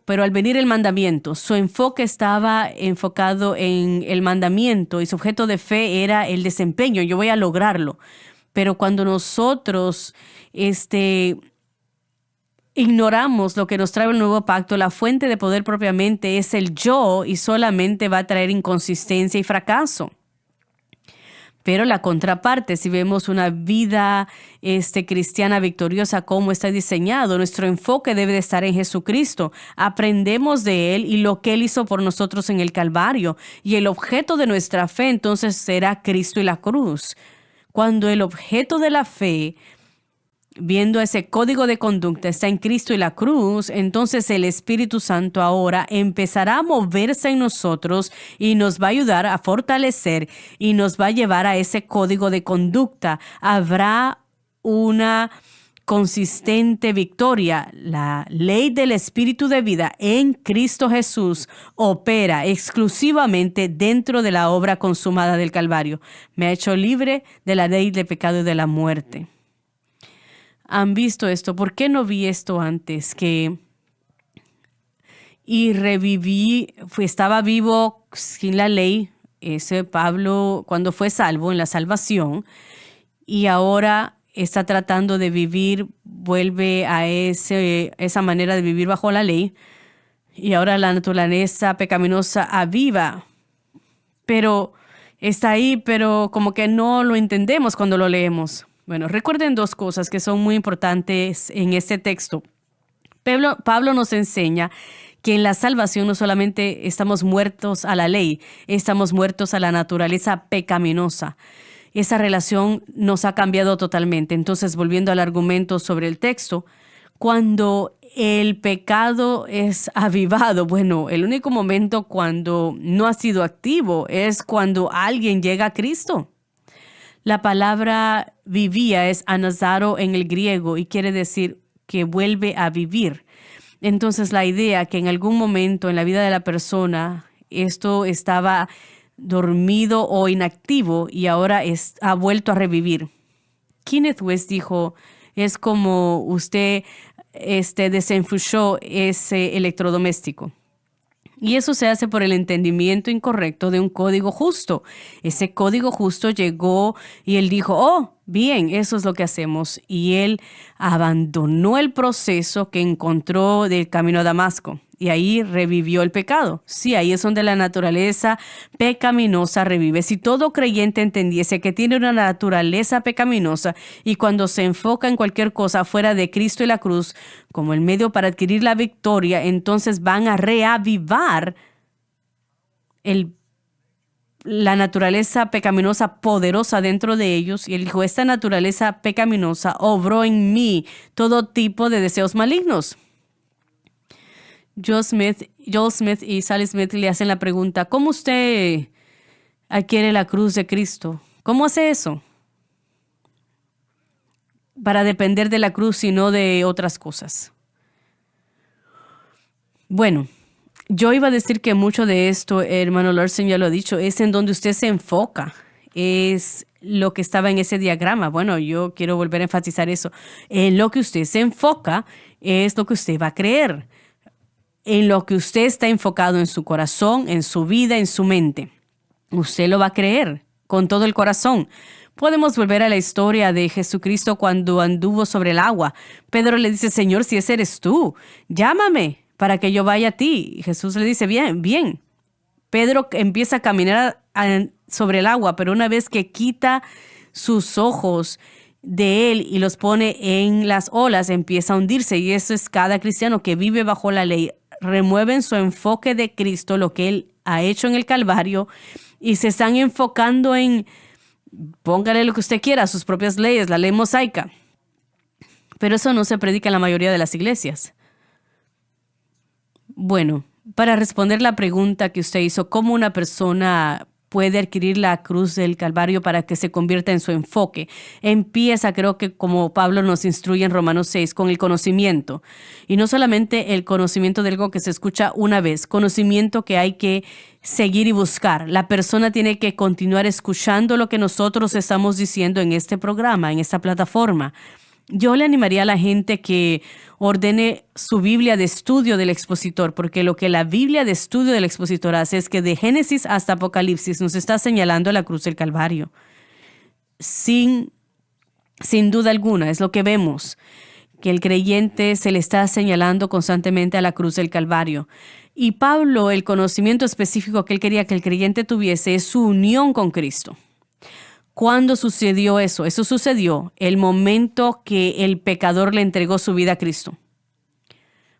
Pero al venir el mandamiento, su enfoque estaba enfocado en el mandamiento y su objeto de fe era el desempeño. Yo voy a lograrlo. Pero cuando nosotros ignoramos lo que nos trae el nuevo pacto, la fuente de poder propiamente es el yo y solamente va a traer inconsistencia y fracaso. Pero la contraparte, si vemos una vida cristiana victoriosa, cómo está diseñado, nuestro enfoque debe de estar en Jesucristo. Aprendemos de Él y lo que Él hizo por nosotros en el Calvario. Y el objeto de nuestra fe entonces será Cristo y la cruz. Cuando el objeto de la fe, viendo ese código de conducta, está en Cristo y la cruz, entonces el Espíritu Santo ahora empezará a moverse en nosotros y nos va a ayudar a fortalecer y nos va a llevar a ese código de conducta. Habrá una consistente victoria. La ley del Espíritu de vida en Cristo Jesús opera exclusivamente dentro de la obra consumada del Calvario. Me ha hecho libre de la ley del pecado y de la muerte. han visto esto. ¿Por qué no vi esto antes? Y reviví, estaba vivo sin la ley, ese Pablo cuando fue salvo en la salvación, y ahora está tratando de vivir, vuelve a esa manera de vivir bajo la ley, y ahora la naturaleza pecaminosa aviva, pero está ahí, pero como que no lo entendemos cuando lo leemos. Bueno, recuerden dos cosas que son muy importantes en este texto. Pablo nos enseña que en la salvación no solamente estamos muertos a la ley, estamos muertos a la naturaleza pecaminosa. Esa relación nos ha cambiado totalmente. Entonces, volviendo al argumento sobre el texto, cuando el pecado es avivado, bueno, el único momento cuando no ha sido activo es cuando alguien llega a Cristo. La palabra vivía es anazaro en el griego y quiere decir que vuelve a vivir. Entonces, la idea que en algún momento en la vida de la persona esto estaba dormido o inactivo y ahora ha vuelto a revivir. Kenneth West dijo, es como usted desenchufó ese electrodoméstico. Y eso se hace por el entendimiento incorrecto de un código justo. Ese código justo llegó y él dijo, oh, bien, eso es lo que hacemos. Y él abandonó el proceso que encontró del camino a Damasco. Y ahí revivió el pecado. Sí, ahí es donde la naturaleza pecaminosa revive. Si todo creyente entendiese que tiene una naturaleza pecaminosa y cuando se enfoca en cualquier cosa fuera de Cristo y la cruz como el medio para adquirir la victoria, entonces van a reavivar la naturaleza pecaminosa poderosa dentro de ellos. Y él dijo, esta naturaleza pecaminosa obró en mí todo tipo de deseos malignos. Joel Smith y Sally Smith le hacen la pregunta, ¿cómo usted adquiere la cruz de Cristo? ¿Cómo hace eso? Para depender de la cruz y no de otras cosas. Bueno, yo iba a decir que mucho de esto, hermano Larson ya lo ha dicho, es en donde usted se enfoca. Es lo que estaba en ese diagrama. Bueno, yo quiero volver a enfatizar eso. En lo que usted se enfoca es lo que usted va a creer. En lo que usted está enfocado en su corazón, en su vida, en su mente. Usted lo va a creer con todo el corazón. Podemos volver a la historia de Jesucristo cuando anduvo sobre el agua. Pedro le dice, Señor, si ese eres tú, llámame para que yo vaya a ti. Y Jesús le dice, bien, bien. Pedro empieza a caminar sobre el agua, pero una vez que quita sus ojos de él y los pone en las olas, empieza a hundirse. Y eso es cada cristiano que vive bajo la ley. Remueven su enfoque de Cristo, lo que Él ha hecho en el Calvario, y se están enfocando en, póngale lo que usted quiera, sus propias leyes, la ley mosaica. Pero eso no se predica en la mayoría de las iglesias. Bueno, para responder la pregunta que usted hizo, ¿cómo una persona puede adquirir la cruz del Calvario para que se convierta en su enfoque? Empieza, creo que como Pablo nos instruye en Romanos 6, con el conocimiento. Y no solamente el conocimiento de algo que se escucha una vez, conocimiento que hay que seguir y buscar. La persona tiene que continuar escuchando lo que nosotros estamos diciendo en este programa, en esta plataforma. Yo le animaría a la gente que ordene su Biblia de estudio del expositor, porque lo que la Biblia de estudio del expositor hace es que de Génesis hasta Apocalipsis nos está señalando la cruz del Calvario. Sin duda alguna, es lo que vemos, que el creyente se le está señalando constantemente a la cruz del Calvario. Y Pablo, el conocimiento específico que él quería que el creyente tuviese es su unión con Cristo. ¿Cuándo sucedió eso? Eso sucedió el momento que el pecador le entregó su vida a Cristo.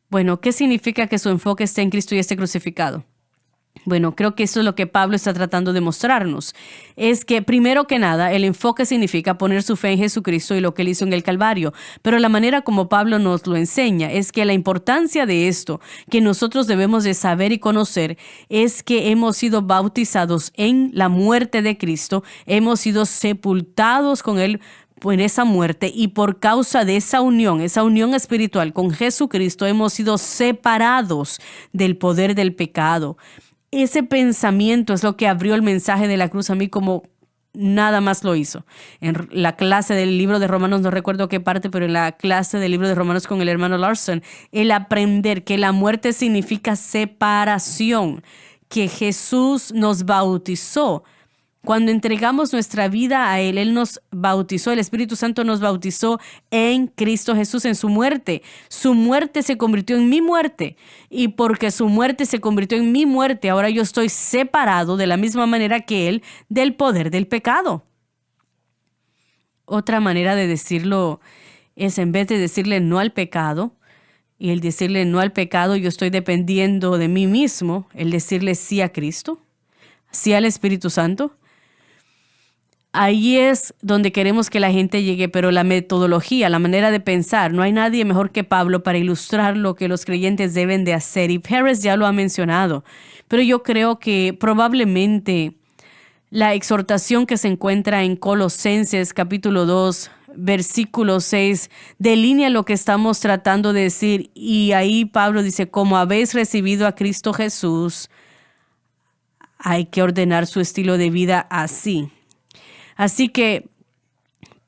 Bueno, ¿qué significa que su enfoque esté en Cristo y esté crucificado? Bueno, creo que eso es lo que Pablo está tratando de mostrarnos. Es que, primero que nada, el enfoque significa poner su fe en Jesucristo y lo que él hizo en el Calvario. Pero la manera como Pablo nos lo enseña es que la importancia de esto, que nosotros debemos de saber y conocer, es que hemos sido bautizados en la muerte de Cristo, hemos sido sepultados con él en esa muerte, y por causa de esa unión espiritual con Jesucristo, hemos sido separados del poder del pecado. Ese pensamiento es lo que abrió el mensaje de la cruz a mí como nada más lo hizo. En la clase del libro de Romanos, no recuerdo qué parte, pero en la clase del libro de Romanos con el hermano Larson, el aprender que la muerte significa separación, que Jesús nos bautizó. Cuando entregamos nuestra vida a Él, Él nos bautizó, el Espíritu Santo nos bautizó en Cristo Jesús, en su muerte. Su muerte se convirtió en mi muerte. Y porque su muerte se convirtió en mi muerte, ahora yo estoy separado de la misma manera que Él del poder del pecado. Otra manera de decirlo es, en vez de decirle no al pecado, y el decirle no al pecado, yo estoy dependiendo de mí mismo, el decirle sí a Cristo, sí al Espíritu Santo. Ahí es donde queremos que la gente llegue, pero la metodología, la manera de pensar, no hay nadie mejor que Pablo para ilustrar lo que los creyentes deben de hacer. Y Pérez ya lo ha mencionado, pero yo creo que probablemente la exhortación que se encuentra en Colosenses capítulo 2, versículo 6, delinea lo que estamos tratando de decir. Y ahí Pablo dice, como habéis recibido a Cristo Jesús, hay que ordenar su estilo de vida así. Así que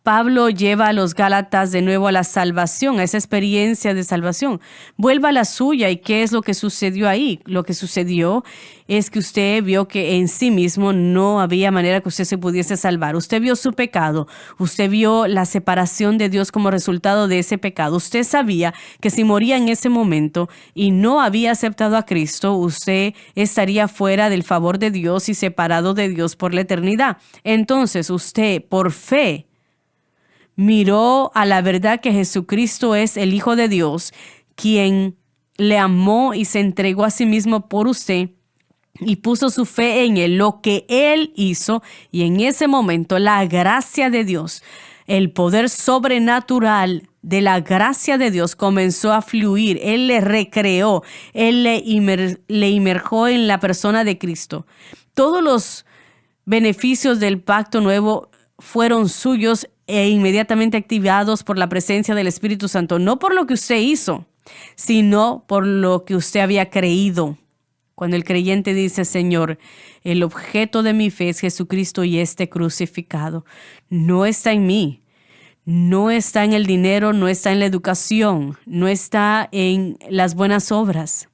Pablo lleva a los Gálatas de nuevo a la salvación, a esa experiencia de salvación. Vuelva a la suya. ¿Y qué es lo que sucedió ahí? Lo que sucedió es que usted vio que en sí mismo no había manera que usted se pudiese salvar. Usted vio su pecado. Usted vio la separación de Dios como resultado de ese pecado. Usted sabía que si moría en ese momento y no había aceptado a Cristo, usted estaría fuera del favor de Dios y separado de Dios por la eternidad. Entonces usted, por fe, miró a la verdad que Jesucristo es el Hijo de Dios, quien le amó y se entregó a sí mismo por usted y puso su fe en Él, lo que Él hizo. Y en ese momento la gracia de Dios, el poder sobrenatural de la gracia de Dios comenzó a fluir. Él le recreó, Él le inmergió en la persona de Cristo. Todos los beneficios del pacto nuevo fueron suyos e inmediatamente activados por la presencia del Espíritu Santo, no por lo que usted hizo, sino por lo que usted había creído. Cuando el creyente dice, Señor, el objeto de mi fe es Jesucristo y este crucificado, no está en mí, no está en el dinero, no está en la educación, no está en las buenas obras,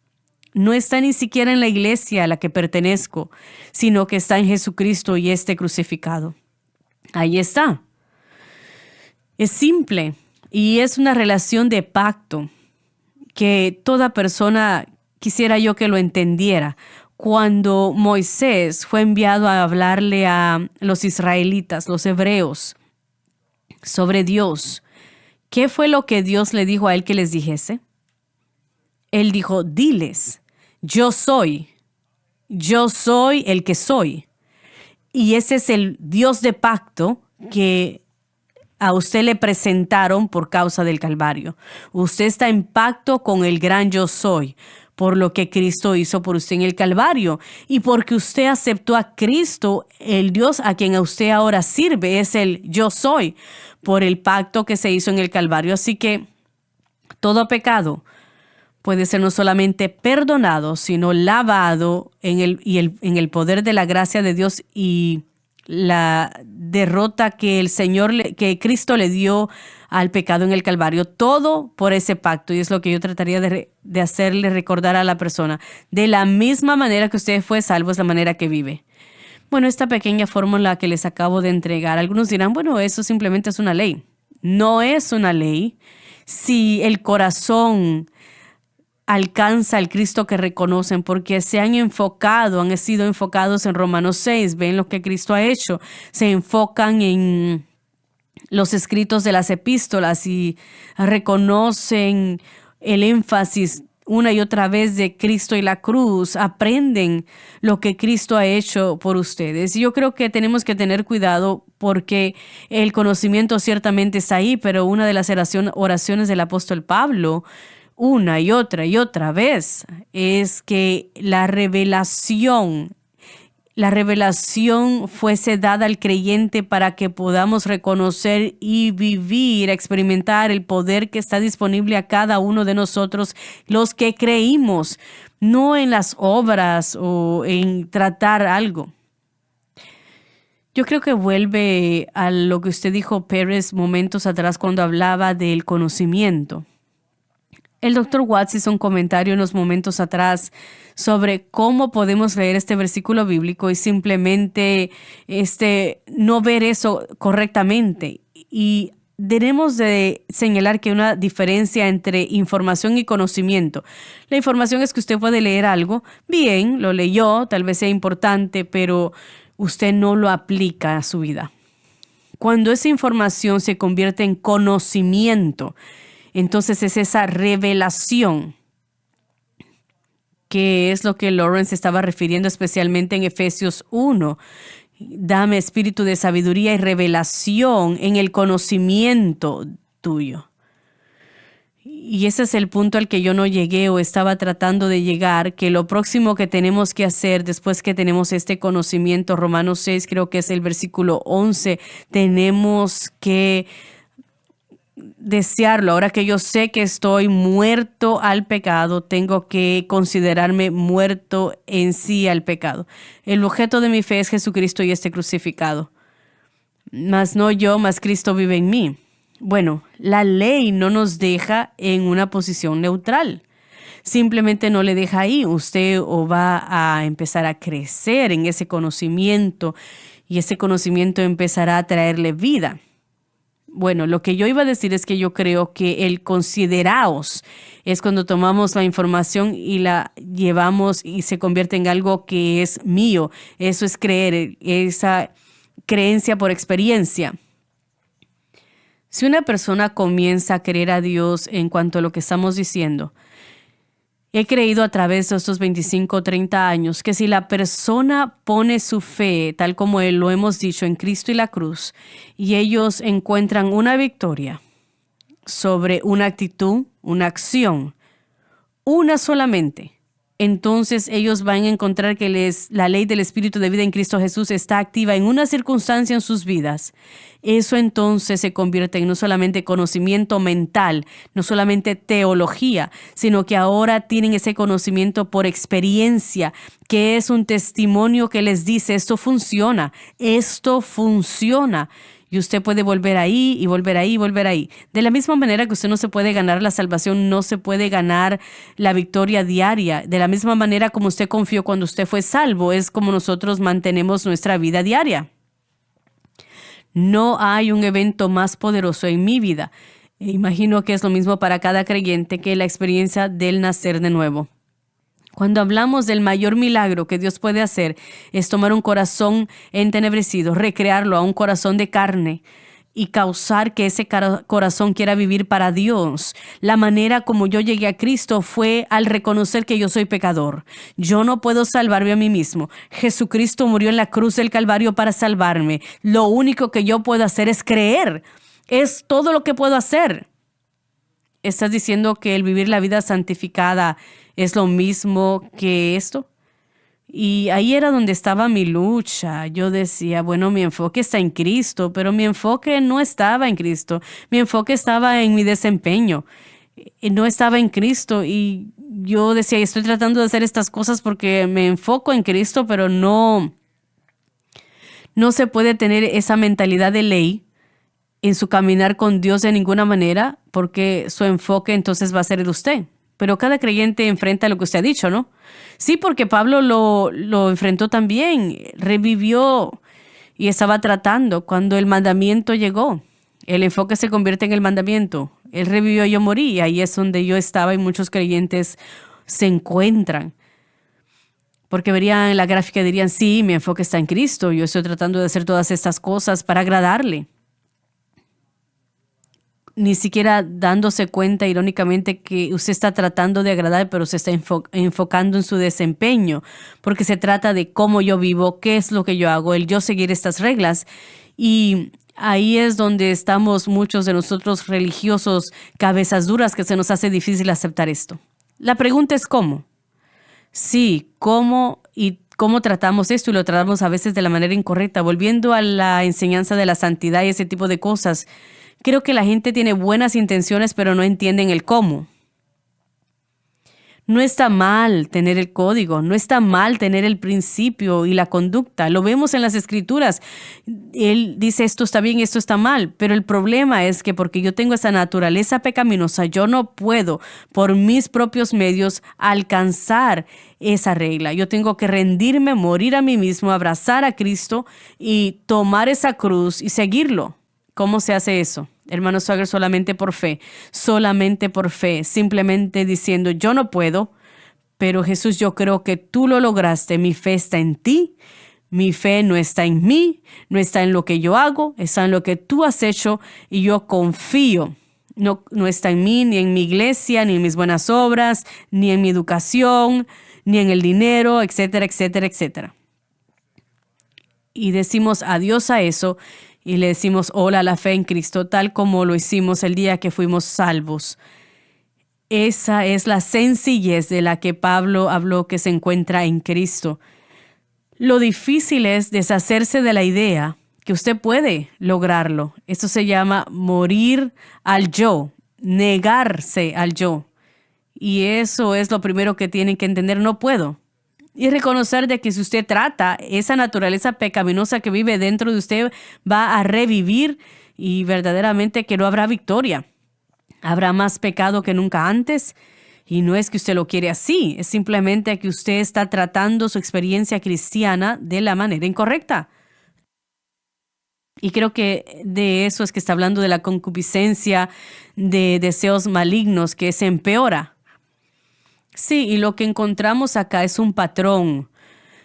no está ni siquiera en la iglesia a la que pertenezco, sino que está en Jesucristo y este crucificado. Ahí está. Es simple y es una relación de pacto que toda persona quisiera yo que lo entendiera. Cuando Moisés fue enviado a hablarle a los israelitas, los hebreos, sobre Dios, ¿qué fue lo que Dios le dijo a él que les dijese? Él dijo, diles, yo soy el que soy. Y ese es el Dios de pacto que a usted le presentaron por causa del Calvario. Usted está en pacto con el gran yo soy, por lo que Cristo hizo por usted en el Calvario. Y porque usted aceptó a Cristo, el Dios a quien a usted ahora sirve es el yo soy, por el pacto que se hizo en el Calvario. Así que todo pecado puede ser no solamente perdonado, sino lavado en el poder de la gracia de Dios y la derrota que que Cristo le dio al pecado en el Calvario, todo por ese pacto. Y es lo que yo trataría de hacerle recordar a la persona. De la misma manera que usted fue salvo, es la manera que vive. Bueno, esta pequeña fórmula que les acabo de entregar, algunos dirán, bueno, eso simplemente es una ley. No es una ley. Si el corazón alcanza al Cristo que reconocen, porque se han sido enfocados en Romanos 6, ven lo que Cristo ha hecho, se enfocan en los escritos de las epístolas y reconocen el énfasis una y otra vez de Cristo y la cruz, aprenden lo que Cristo ha hecho por ustedes. Y yo creo que tenemos que tener cuidado porque el conocimiento ciertamente está ahí, pero una de las oraciones del apóstol Pablo una y otra vez es que la revelación fuese dada al creyente para que podamos reconocer y vivir, experimentar el poder que está disponible a cada uno de nosotros, los que creímos, no en las obras o en tratar algo. Yo creo que vuelve a lo que usted dijo, Pérez, momentos atrás cuando hablaba del conocimiento. El Dr. Watts hizo un comentario unos momentos atrás sobre cómo podemos leer este versículo bíblico y simplemente no ver eso correctamente. Y debemos de señalar que hay una diferencia entre información y conocimiento. La información es que usted puede leer algo, bien, lo leyó, tal vez sea importante, pero usted no lo aplica a su vida. Cuando esa información se convierte en conocimiento, entonces es esa revelación, que es lo que Lawrence estaba refiriendo especialmente en Efesios 1. Dame espíritu de sabiduría y revelación en el conocimiento tuyo. Y ese es el punto al que yo no llegué o estaba tratando de llegar, que lo próximo que tenemos que hacer después que tenemos este conocimiento, Romanos 6 creo que es el versículo 11, tenemos que desearlo. Ahora que yo sé que estoy muerto al pecado, tengo que considerarme muerto en sí al pecado. El objeto de mi fe es Jesucristo y crucificado. Mas no yo, mas Cristo vive en mí. Bueno, la ley no nos deja en una posición neutral. Simplemente no le deja ahí. Usted o va a empezar a crecer en ese conocimiento y ese conocimiento empezará a traerle vida. Bueno, lo que yo iba a decir es que yo creo que el consideraos es cuando tomamos la información y la llevamos y se convierte en algo que es mío. Eso es creer, esa creencia por experiencia. Si una persona comienza a creer a Dios en cuanto a lo que estamos diciendo, he creído a través de estos 25 o 30 años que si la persona pone su fe, tal como lo hemos dicho, en Cristo y la cruz, y ellos encuentran una victoria sobre una actitud, una acción, una solamente, entonces ellos van a encontrar que la ley del Espíritu de vida en Cristo Jesús está activa en una circunstancia en sus vidas. Eso entonces se convierte en no solamente conocimiento mental, no solamente teología, sino que ahora tienen ese conocimiento por experiencia, que es un testimonio que les dice, esto funciona, esto funciona. Y usted puede volver ahí y volver ahí y volver ahí. De la misma manera que usted no se puede ganar la salvación, no se puede ganar la victoria diaria. De la misma manera como usted confió cuando usted fue salvo, es como nosotros mantenemos nuestra vida diaria. No hay un evento más poderoso en mi vida. Imagino que es lo mismo para cada creyente que la experiencia del nacer de nuevo. Cuando hablamos del mayor milagro que Dios puede hacer, es tomar un corazón entenebrecido, recrearlo a un corazón de carne y causar que ese corazón quiera vivir para Dios. La manera como yo llegué a Cristo fue al reconocer que yo soy pecador. Yo no puedo salvarme a mí mismo. Jesucristo murió en la cruz del Calvario para salvarme. Lo único que yo puedo hacer es creer. Es todo lo que puedo hacer. ¿Estás diciendo que el vivir la vida santificada es lo mismo que esto? Y ahí era donde estaba mi lucha. Yo decía, bueno, mi enfoque está en Cristo, pero mi enfoque no estaba en Cristo. Mi enfoque estaba en mi desempeño. No estaba en Cristo. Y yo decía, estoy tratando de hacer estas cosas porque me enfoco en Cristo, pero no se puede tener esa mentalidad de ley en su caminar con Dios de ninguna manera, porque su enfoque entonces va a ser de usted. Pero cada creyente enfrenta lo que usted ha dicho, ¿no? Sí, porque Pablo lo enfrentó también, revivió y estaba tratando cuando el mandamiento llegó. El enfoque se convierte en el mandamiento. Él revivió, yo morí, y ahí es donde yo estaba y muchos creyentes se encuentran. Porque verían la gráfica y dirían, sí, mi enfoque está en Cristo, yo estoy tratando de hacer todas estas cosas para agradarle. Ni siquiera dándose cuenta, irónicamente, que usted está tratando de agradar, pero se está enfocando en su desempeño, porque se trata de cómo yo vivo, qué es lo que yo hago, el yo seguir estas reglas. Y ahí es donde estamos muchos de nosotros religiosos, cabezas duras, que se nos hace difícil aceptar esto. La pregunta es ¿cómo? Sí, ¿cómo? Y cómo tratamos esto, y lo tratamos a veces de la manera incorrecta. Volviendo a la enseñanza de la santidad y ese tipo de cosas, creo que la gente tiene buenas intenciones, pero no entienden el cómo. No está mal tener el código, no está mal tener el principio y la conducta. Lo vemos en las Escrituras. Él dice esto está bien, esto está mal, pero el problema es que porque yo tengo esa naturaleza pecaminosa, yo no puedo por mis propios medios alcanzar esa regla. Yo tengo que rendirme, morir a mí mismo, abrazar a Cristo y tomar esa cruz y seguirlo. ¿Cómo se hace eso? Hermano Swagger, solamente por fe, simplemente diciendo yo no puedo, pero Jesús, yo creo que tú lo lograste, mi fe está en ti, mi fe no está en mí, no está en lo que yo hago, está en lo que tú has hecho y yo confío. No está en mí, ni en mi iglesia, ni en mis buenas obras, ni en mi educación, ni en el dinero, etcétera, etcétera, etcétera. Y decimos adiós a eso y le decimos hola a la fe en Cristo, tal como lo hicimos el día que fuimos salvos. Esa es la sencillez de la que Pablo habló que se encuentra en Cristo. Lo difícil es deshacerse de la idea que usted puede lograrlo. Eso se llama morir al yo, negarse al yo. Y eso es lo primero que tienen que entender, no puedo. Y reconocer de que si usted trata, esa naturaleza pecaminosa que vive dentro de usted va a revivir y verdaderamente que no habrá victoria. Habrá más pecado que nunca antes. Y no es que usted lo quiere así, es simplemente que usted está tratando su experiencia cristiana de la manera incorrecta. Y creo que de eso es que está hablando, de la concupiscencia, de deseos malignos, que se empeora. Sí, y lo que encontramos acá es un patrón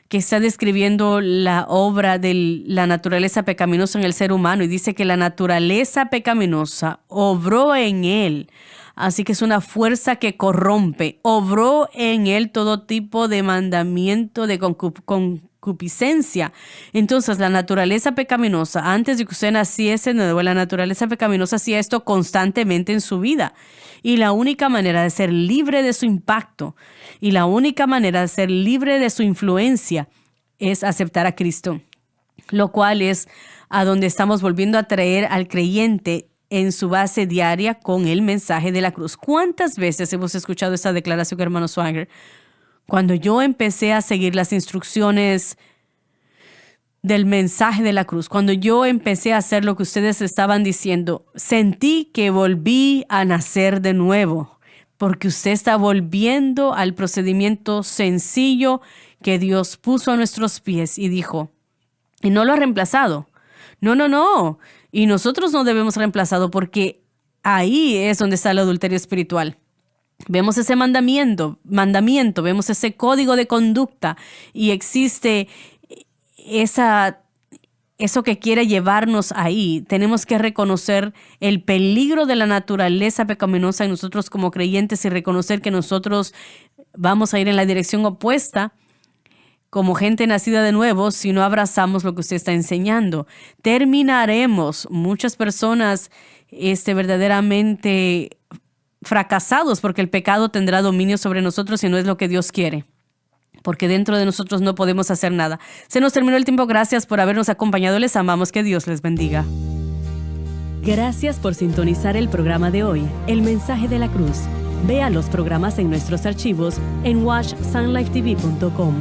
que está describiendo la obra de la naturaleza pecaminosa en el ser humano y dice que la naturaleza pecaminosa obró en él. Así que es una fuerza que corrompe. Obró en él todo tipo de mandamiento de concupiscencia. Entonces, la naturaleza pecaminosa, antes de que usted naciese de nuevo, la naturaleza pecaminosa hacía esto constantemente en su vida. Y la única manera de ser libre de su impacto y la única manera de ser libre de su influencia es aceptar a Cristo, lo cual es a donde estamos volviendo a traer al creyente en su base diaria con el mensaje de la cruz. ¿Cuántas veces hemos escuchado esta declaración, hermano Swagger? Cuando yo empecé a seguir las instrucciones del mensaje de la cruz, cuando yo empecé a hacer lo que ustedes estaban diciendo, sentí que volví a nacer de nuevo, porque usted está volviendo al procedimiento sencillo que Dios puso a nuestros pies y dijo, y no lo ha reemplazado. No. Y nosotros no debemos reemplazarlo porque ahí es donde está el adulterio espiritual. Vemos ese mandamiento, vemos ese código de conducta y existe eso que quiere llevarnos ahí. Tenemos que reconocer el peligro de la naturaleza pecaminosa en nosotros como creyentes y reconocer que nosotros vamos a ir en la dirección opuesta como gente nacida de nuevo si no abrazamos lo que usted está enseñando. Terminaremos muchas personas verdaderamente fracasados porque el pecado tendrá dominio sobre nosotros y no es lo que Dios quiere. Porque dentro de nosotros no podemos hacer nada. Se nos terminó el tiempo. Gracias por habernos acompañado. Les amamos. Que Dios les bendiga. Gracias por sintonizar el programa de hoy, El Mensaje de la Cruz. Vea los programas en nuestros archivos en watchsunlifetv.com.